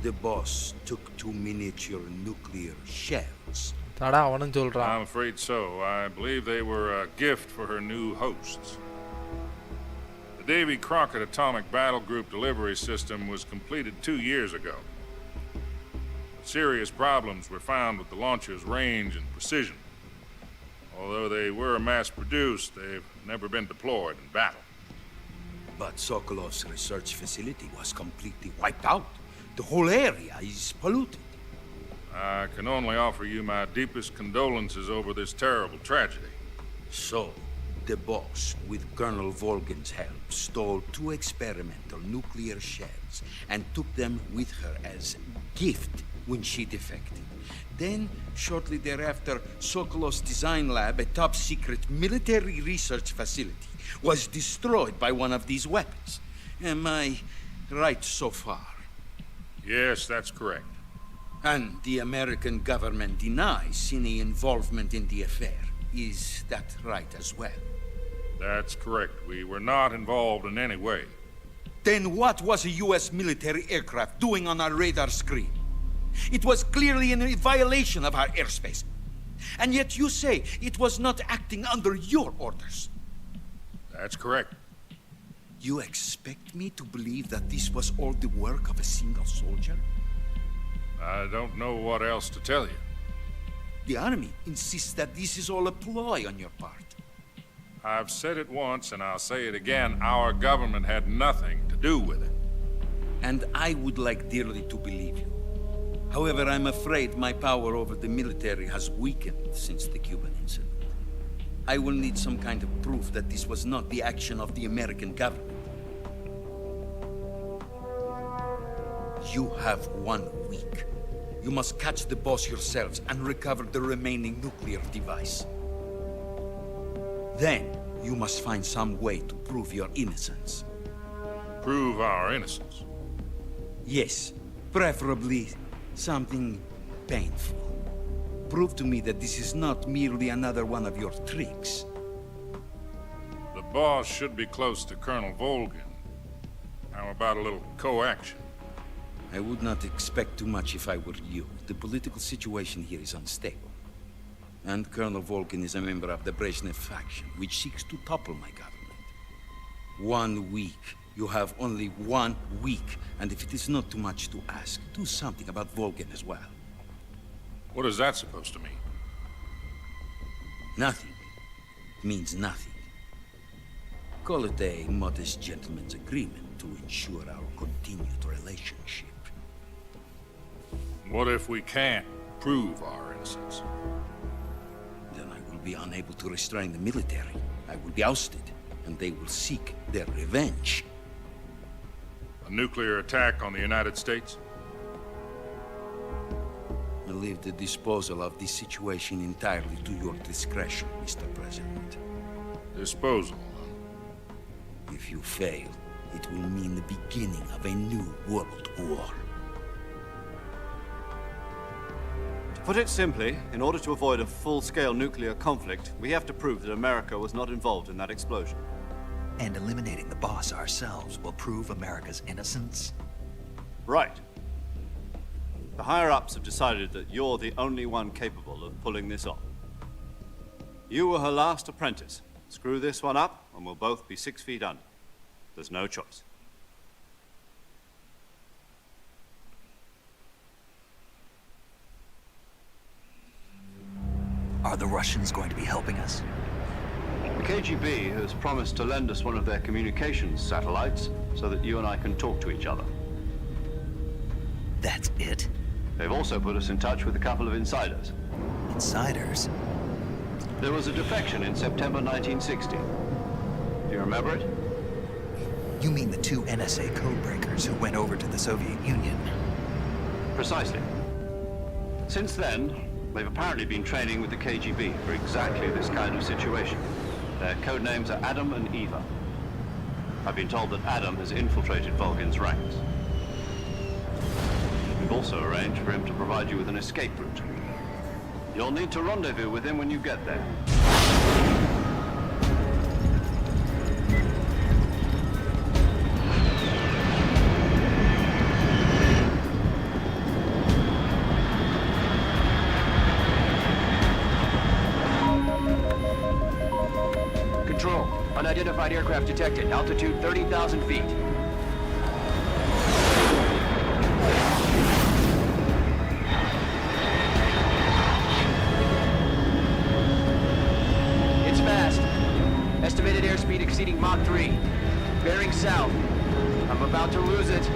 [SPEAKER 9] The Boss took 2 miniature nuclear shells.
[SPEAKER 17] I'm afraid so. I believe they were a gift for her new hosts. The Davy Crockett Atomic Battle Group delivery system was completed 2 years ago. Serious problems were found with the launcher's range and precision. Although they were mass-produced, they've never been deployed in battle.
[SPEAKER 9] But Sokolov's research facility was completely wiped out. The whole area is polluted.
[SPEAKER 17] I can only offer you my deepest condolences over this terrible tragedy.
[SPEAKER 9] So, the Boss, with Colonel Volgin's help, stole 2 experimental nuclear shells and took them with her as gift when she defected. Then, shortly thereafter, Sokolov's design lab, a top-secret military research facility, was destroyed by one of these weapons. Am I right so far?
[SPEAKER 17] Yes, that's correct.
[SPEAKER 9] And the American government denies any involvement in the affair. Is that right as well?
[SPEAKER 17] That's correct. We were not involved in any way.
[SPEAKER 9] Then what was a U.S. military aircraft doing on our radar screen? It was clearly in violation of our airspace. And yet you say it was not acting under your orders.
[SPEAKER 17] That's correct.
[SPEAKER 9] You expect me to believe that this was all the work of a single soldier?
[SPEAKER 17] I don't know what else to tell you.
[SPEAKER 9] The army insists that this is all a ploy on your part.
[SPEAKER 17] I've said it once and I'll say it again. Our government had nothing to do with it.
[SPEAKER 9] And I would like dearly to believe you. However, I'm afraid my power over the military has weakened since the Cuban incident. I will need some kind of proof that this was not the action of the American government. You have 1 week. You must catch the Boss yourselves and recover the remaining nuclear device. Then, you must find some way to prove your innocence.
[SPEAKER 17] Prove our innocence?
[SPEAKER 9] Yes, preferably something painful. Prove to me that this is not merely another one of your tricks.
[SPEAKER 17] The Boss should be close to Colonel Volgin. How about a little co-action?
[SPEAKER 9] I would not expect too much if I were you. The political situation here is unstable. And Colonel Volgin is a member of the Brezhnev faction, which seeks to topple my government. 1 week. You have only 1 week. And if it is not too much to ask, do something about Volgin as well.
[SPEAKER 17] What is that supposed to mean?
[SPEAKER 9] Nothing. It means nothing. Call it a modest gentleman's agreement to ensure our continued relationship.
[SPEAKER 17] What if we can't prove our innocence?
[SPEAKER 9] Then I will be unable to restrain the military. I will be ousted, and they will seek their revenge.
[SPEAKER 17] A nuclear attack on the United States?
[SPEAKER 9] I leave the disposal of this situation entirely to your discretion, Mr. President.
[SPEAKER 17] Disposal?
[SPEAKER 9] If you fail, it will mean the beginning of a new world war.
[SPEAKER 3] To put it simply, in order to avoid a full-scale nuclear conflict, we have to prove that America was not involved in that explosion.
[SPEAKER 2] And eliminating the Boss ourselves will prove America's innocence?
[SPEAKER 3] Right. The higher-ups have decided that you're the only one capable of pulling this off. You were her last apprentice. Screw this one up, and we'll both be 6 feet under. There's no choice.
[SPEAKER 2] Are the Russians going to be helping us?
[SPEAKER 3] The KGB has promised to lend us one of their communications satellites so that you and I can talk to each other.
[SPEAKER 2] That's it?
[SPEAKER 3] They've also put us in touch with a couple of insiders.
[SPEAKER 2] Insiders?
[SPEAKER 3] There was a defection in September 1960. Do you remember it?
[SPEAKER 2] You mean the 2 NSA codebreakers who went over to the Soviet Union?
[SPEAKER 3] Precisely. Since then, they've apparently been training with the KGB for exactly this kind of situation. Their code names are Adam and Eva. I've been told that Adam has infiltrated Volgin's ranks. We've also arranged for him to provide you with an escape route. You'll need to rendezvous with him when you get there.
[SPEAKER 10] Control. Unidentified aircraft detected. Altitude 30,000 feet. It's fast. Estimated airspeed exceeding Mach 3. Bearing south. I'm about to lose it.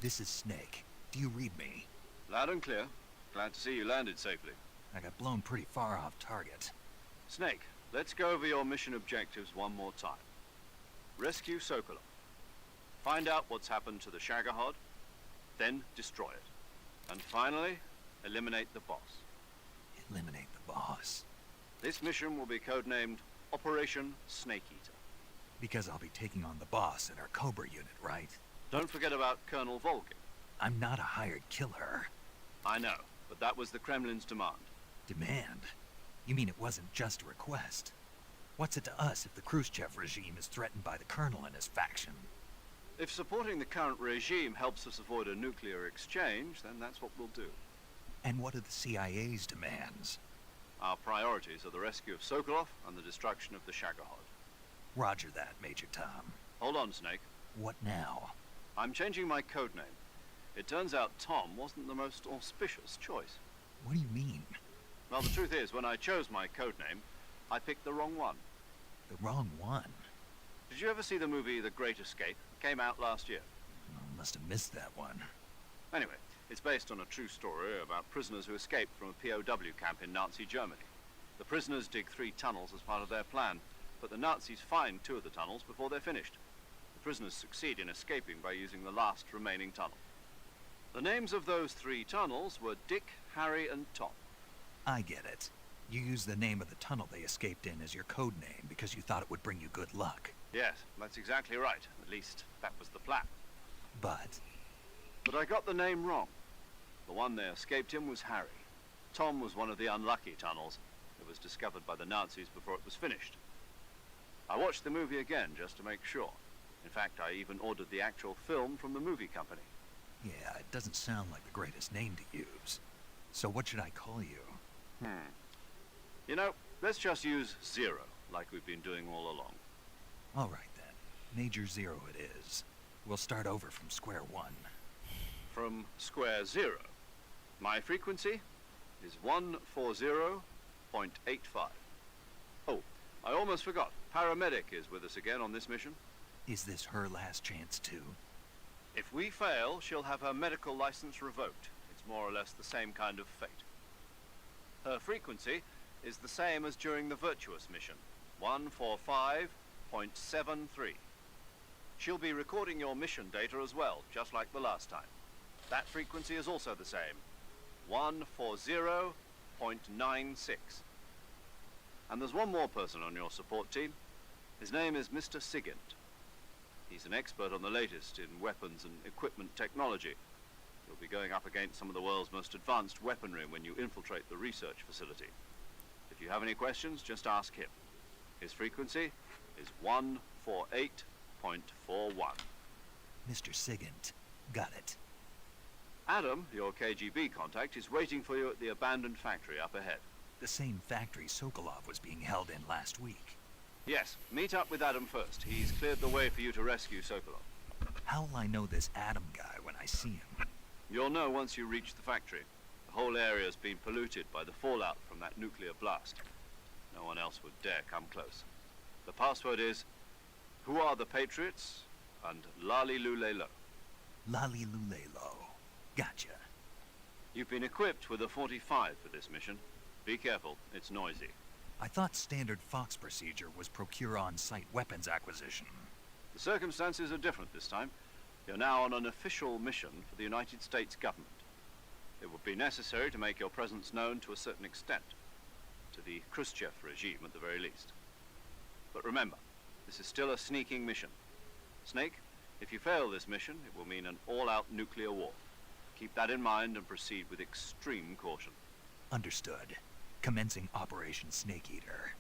[SPEAKER 2] This is Snake. Do you read me?
[SPEAKER 3] Loud and clear. Glad to see you landed safely.
[SPEAKER 2] I got blown pretty far off target.
[SPEAKER 3] Snake, let's go over your mission objectives one more time. Rescue Sokolov. Find out what's happened to the Shagohod, then destroy it. And finally, eliminate the boss.
[SPEAKER 2] Eliminate the boss?
[SPEAKER 3] This mission will be codenamed Operation Snake Eater.
[SPEAKER 2] Because I'll be taking on the boss in our Cobra unit, right?
[SPEAKER 3] Don't forget about Colonel Volgin.
[SPEAKER 2] I'm not a hired killer.
[SPEAKER 3] I know, but that was the Kremlin's demand.
[SPEAKER 2] Demand? You mean it wasn't just a request? What's it to us if the Khrushchev regime is threatened by the Colonel and his faction?
[SPEAKER 3] If supporting the current regime helps us avoid a nuclear exchange, then that's what we'll do.
[SPEAKER 2] And what are the CIA's demands?
[SPEAKER 3] Our priorities are the rescue of Sokolov and the destruction of the Shagohod.
[SPEAKER 2] Roger that, Major Tom.
[SPEAKER 3] Hold on, Snake.
[SPEAKER 2] What now?
[SPEAKER 3] I'm changing my code name. It turns out Tom wasn't the most auspicious choice.
[SPEAKER 2] What do you mean?
[SPEAKER 3] Well, the truth is, when I chose my code name, I picked the wrong one.
[SPEAKER 2] The wrong one?
[SPEAKER 3] Did you ever see the movie The Great Escape? It came out last year.
[SPEAKER 2] I must have missed that one.
[SPEAKER 3] Anyway, it's based on a true story about prisoners who escaped from a POW camp in Nazi Germany. The prisoners dig 3 tunnels as part of their plan, but the Nazis find 2 of the tunnels before they're finished. The prisoners succeed in escaping by using the last remaining tunnel. The names of those 3 tunnels were Dick, Harry, and Tom.
[SPEAKER 2] I get it. You used the name of the tunnel they escaped in as your code name because you thought it would bring you good luck.
[SPEAKER 3] Yes, that's exactly right. At least, that was the plan.
[SPEAKER 2] But
[SPEAKER 3] I got the name wrong. The one they escaped in was Harry. Tom was one of the unlucky tunnels. It was discovered by the Nazis before it was finished. I watched the movie again just to make sure. In fact, I even ordered the actual film from the movie company.
[SPEAKER 2] yeah, it doesn't sound like the greatest name to use. So what should I call you?
[SPEAKER 3] You know, let's just use Zero, like we've been doing all along.
[SPEAKER 2] All right then. Major Zero it is. We'll start over from square one.
[SPEAKER 3] From square 0. My frequency is 140.85. Oh, I almost forgot. Paramedic is with us again on this mission.
[SPEAKER 2] Is this her last chance too?
[SPEAKER 3] If we fail, she'll have her medical license revoked. It's more or less the same kind of fate. Her frequency is the same as during the Virtuous mission, 145.55. 14.73. She'll be recording your mission data as well, just like the last time. That frequency is also the same, 140.96. And there's one more person on your support team. His name is Mr. Sigint. He's an expert on the latest in weapons and equipment technology. You'll be going up against some of the world's most advanced weaponry when you infiltrate the research facility. If you have any questions, just ask him. His frequency is 148.41.
[SPEAKER 2] Mr. Sigint. Got it.
[SPEAKER 3] Adam, your KGB contact, is waiting for you at the abandoned factory up ahead.
[SPEAKER 2] The same factory Sokolov was being held in last week.
[SPEAKER 3] Yes, meet up with Adam first. He's cleared the way for you to rescue Sokolov.
[SPEAKER 2] How'll I know this Adam guy when I see him?
[SPEAKER 3] You'll know once you reach the factory. The whole area's been polluted by the fallout from that nuclear blast. No one else would dare come close. The password is, "Who are the Patriots?" and Lali Lule Lo.
[SPEAKER 2] Lali Lule Lo. Gotcha.
[SPEAKER 3] You've been equipped with a 45 for this mission. Be careful, it's noisy.
[SPEAKER 2] I thought standard Fox procedure was procure on-site weapons acquisition.
[SPEAKER 3] The circumstances are different this time. You're now on an official mission for the United States government. It would be necessary to make your presence known to a certain extent, to the Khrushchev regime at the very least. But remember, this is still a sneaking mission. Snake, if you fail this mission, it will mean an all-out nuclear war. Keep that in mind and proceed with extreme caution.
[SPEAKER 2] Understood. Commencing Operation Snake Eater.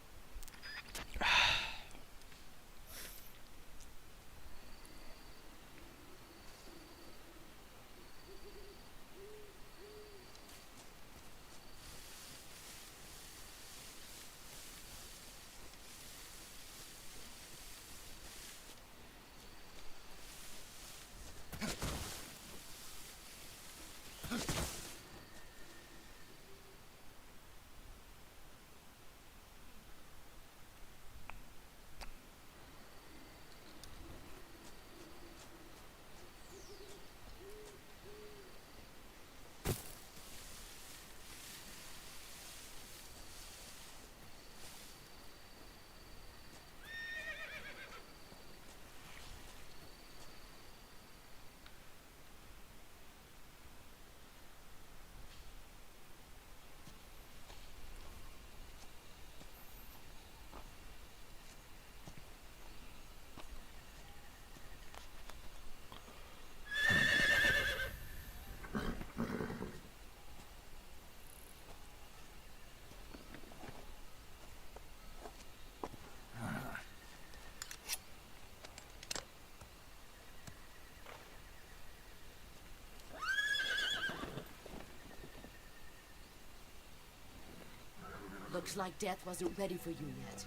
[SPEAKER 7] Looks like death wasn't ready for you yet.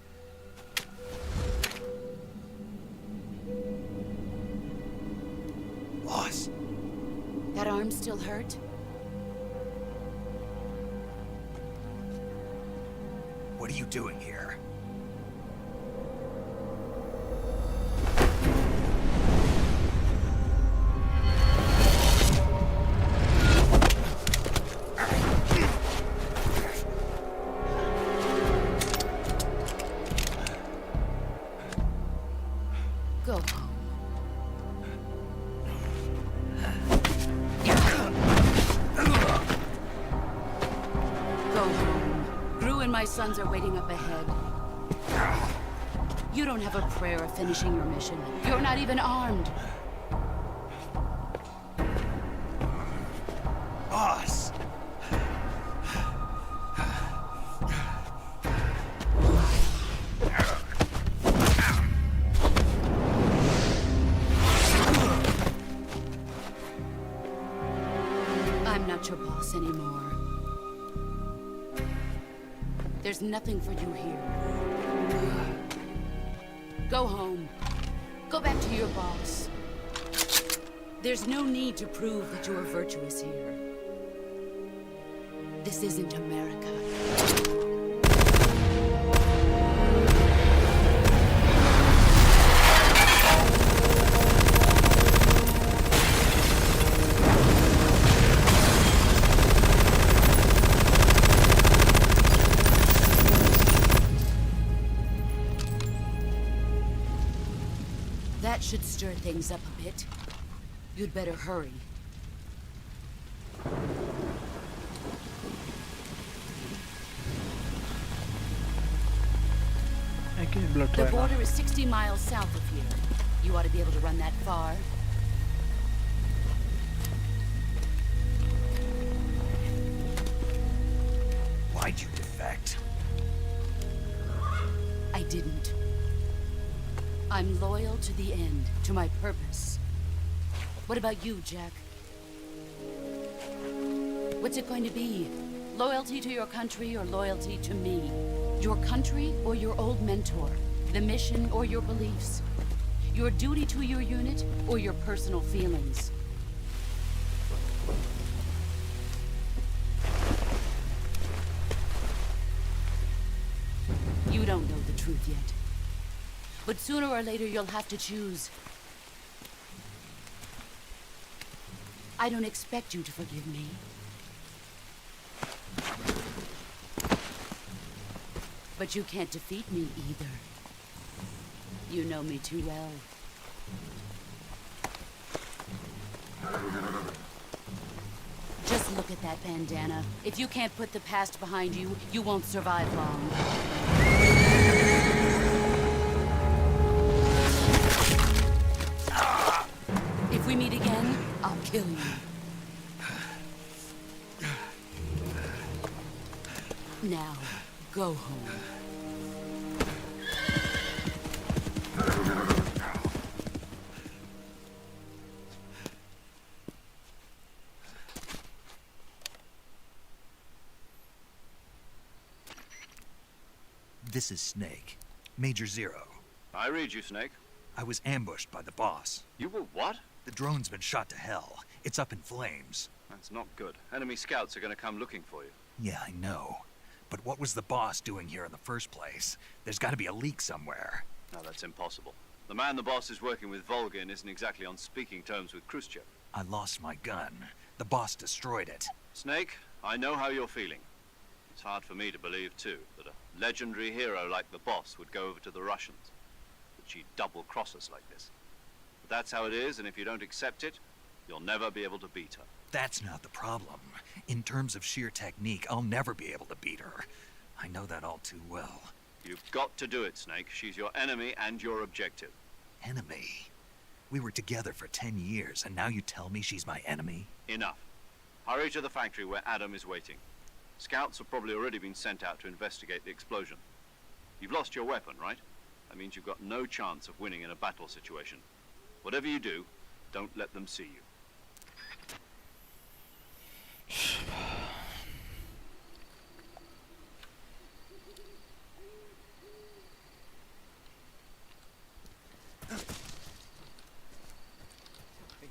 [SPEAKER 2] Boss!
[SPEAKER 7] That arm still hurt?
[SPEAKER 2] What are you doing here?
[SPEAKER 7] Go. Go home. Gru and my sons are waiting up ahead. You don't have a prayer of finishing your mission. You're not even armed.
[SPEAKER 2] Boss!
[SPEAKER 7] I'm not your boss anymore. There's nothing for you here. Go home. Go back to your boss. There's no need to prove that you are virtuous here. This isn't America. should stir things up a bit. You'd better hurry. The border is 60 miles south of here. You ought to be able to run that far.
[SPEAKER 2] Why'd you defect?
[SPEAKER 7] I didn't. I'm loyal to the end, to my purpose. What about you, Jack? What's it going to be? Loyalty to your country or loyalty to me? Your country or your old mentor? The mission or your beliefs? Your duty to your unit or your personal feelings? You don't know the truth yet. But sooner or later you'll have to choose. I don't expect you to forgive me. But you can't defeat me either. You know me too well. Just look at that bandana. If you can't put the past behind you, you won't survive long. If we meet again, I'll kill you. Now, go home.
[SPEAKER 2] This is Snake. Major Zero.
[SPEAKER 3] I read you, Snake.
[SPEAKER 2] I was ambushed by the boss.
[SPEAKER 3] You were what?
[SPEAKER 2] The drone's been shot to hell. It's up in flames.
[SPEAKER 3] That's not good. Enemy scouts are going to come looking for you.
[SPEAKER 2] Yeah, I know. But what was the boss doing here in the first place? There's got to be a leak somewhere.
[SPEAKER 3] No, that's impossible. The man the boss is working with, Volgin, isn't exactly on speaking terms with Khrushchev.
[SPEAKER 2] I lost my gun. The boss destroyed it.
[SPEAKER 3] Snake, I know how you're feeling. It's hard for me to believe, too, that a legendary hero like the boss would go over to the Russians. That she'd double-cross us like this. But that's how it is, and if you don't accept it, you'll never be able to beat her.
[SPEAKER 2] That's not the problem. In terms of sheer technique, I'll never be able to beat her. I know that all too well.
[SPEAKER 3] You've got to do it, Snake. She's your enemy and your objective.
[SPEAKER 2] Enemy? We were together for 10 years, and now you tell me she's my enemy?
[SPEAKER 3] Enough. Hurry to the factory where Adam is waiting. Scouts have probably already been sent out to investigate the explosion. You've lost your weapon, right? That means you've got no chance of winning in a battle situation. Whatever you do, don't let them see you.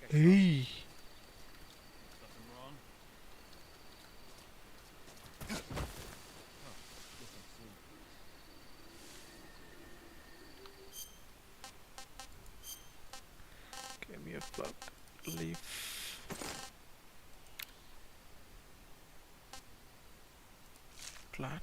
[SPEAKER 1] Hey. Give me a plug leaf. Plant.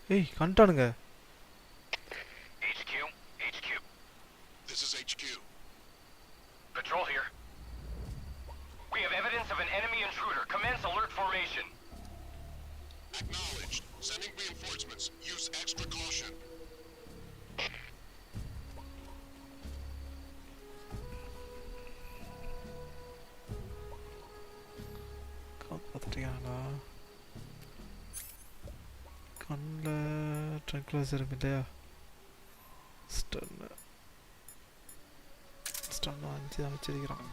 [SPEAKER 1] Hey, கண்டானுங்க.
[SPEAKER 8] HQ. This is HQ.
[SPEAKER 10] Patrol here. We have evidence of an enemy intruder. Commence alert formation.
[SPEAKER 8] Acknowledged. Sending reinforcements. Use extra caution.
[SPEAKER 1] பார்த்துட்டீங்களா? கண்ணில் ட்ரங்க்லஸ் இருக்கு இல்லையா? ஸ்டன்னு 5 தான் வச்சிருக்கிறான்.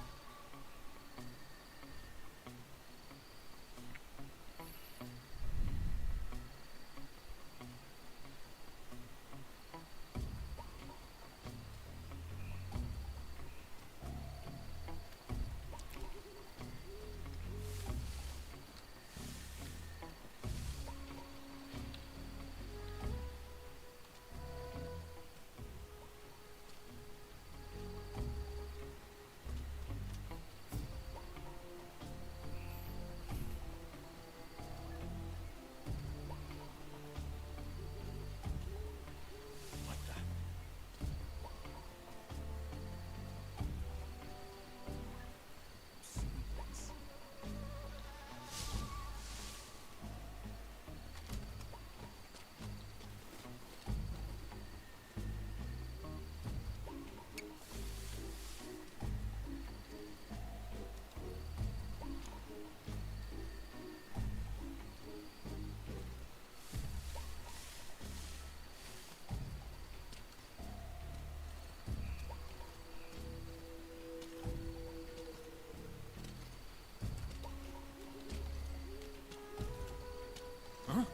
[SPEAKER 11] Huh?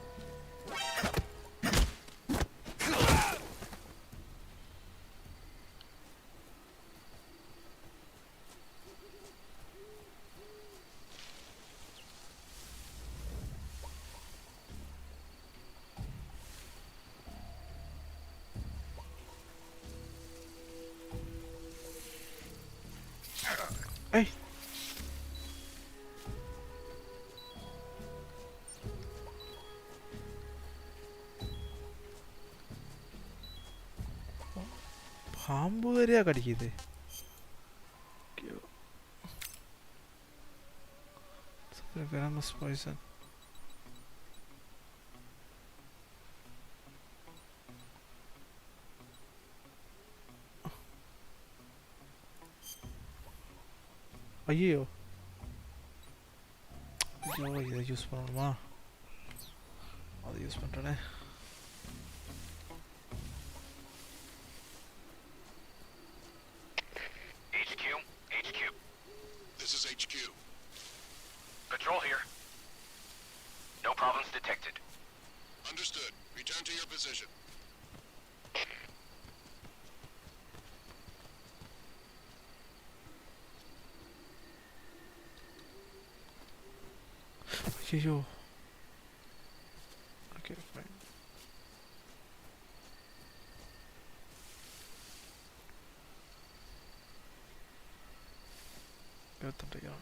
[SPEAKER 1] Hey. பாம்பு வேறையா கடிக்குது. Venomous poison. ஐயோ இதை யூஸ் பண்ணணுமா? அதை use பண்ணுறேனே.
[SPEAKER 8] HQ. This is HQ.
[SPEAKER 10] Patrol here. No problems detected.
[SPEAKER 8] Understood. Return to your position.
[SPEAKER 1] ஐயோ. Okay, fine. எடுத்துட்டீங்களா?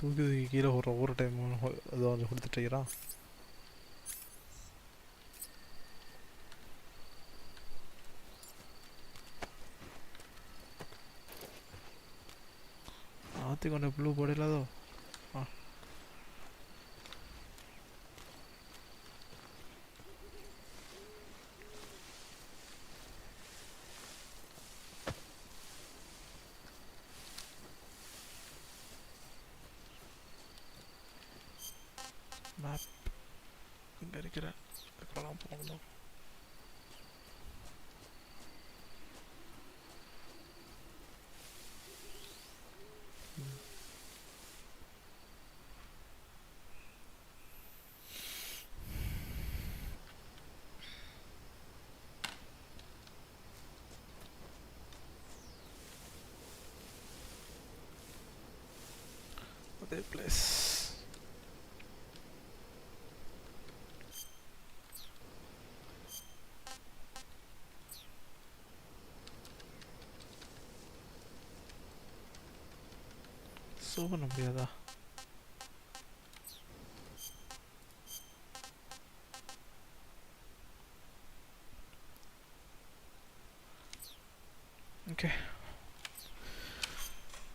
[SPEAKER 1] தூக்கி கீழே ஒரு டைம் அதை வந்து கொடுத்துட்டீங்களா? con el blue por el lado. Ah. Map. Ingarikiran. Spekalan pokoknya. Other place. So no முடியாதா? Okay.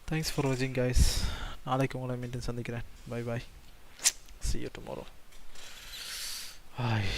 [SPEAKER 1] Thanks for watching, guys. நாளைக்கு உங்களை மீண்டும் சந்திக்கிறேன். Bye bye. See you tomorrow. Bye.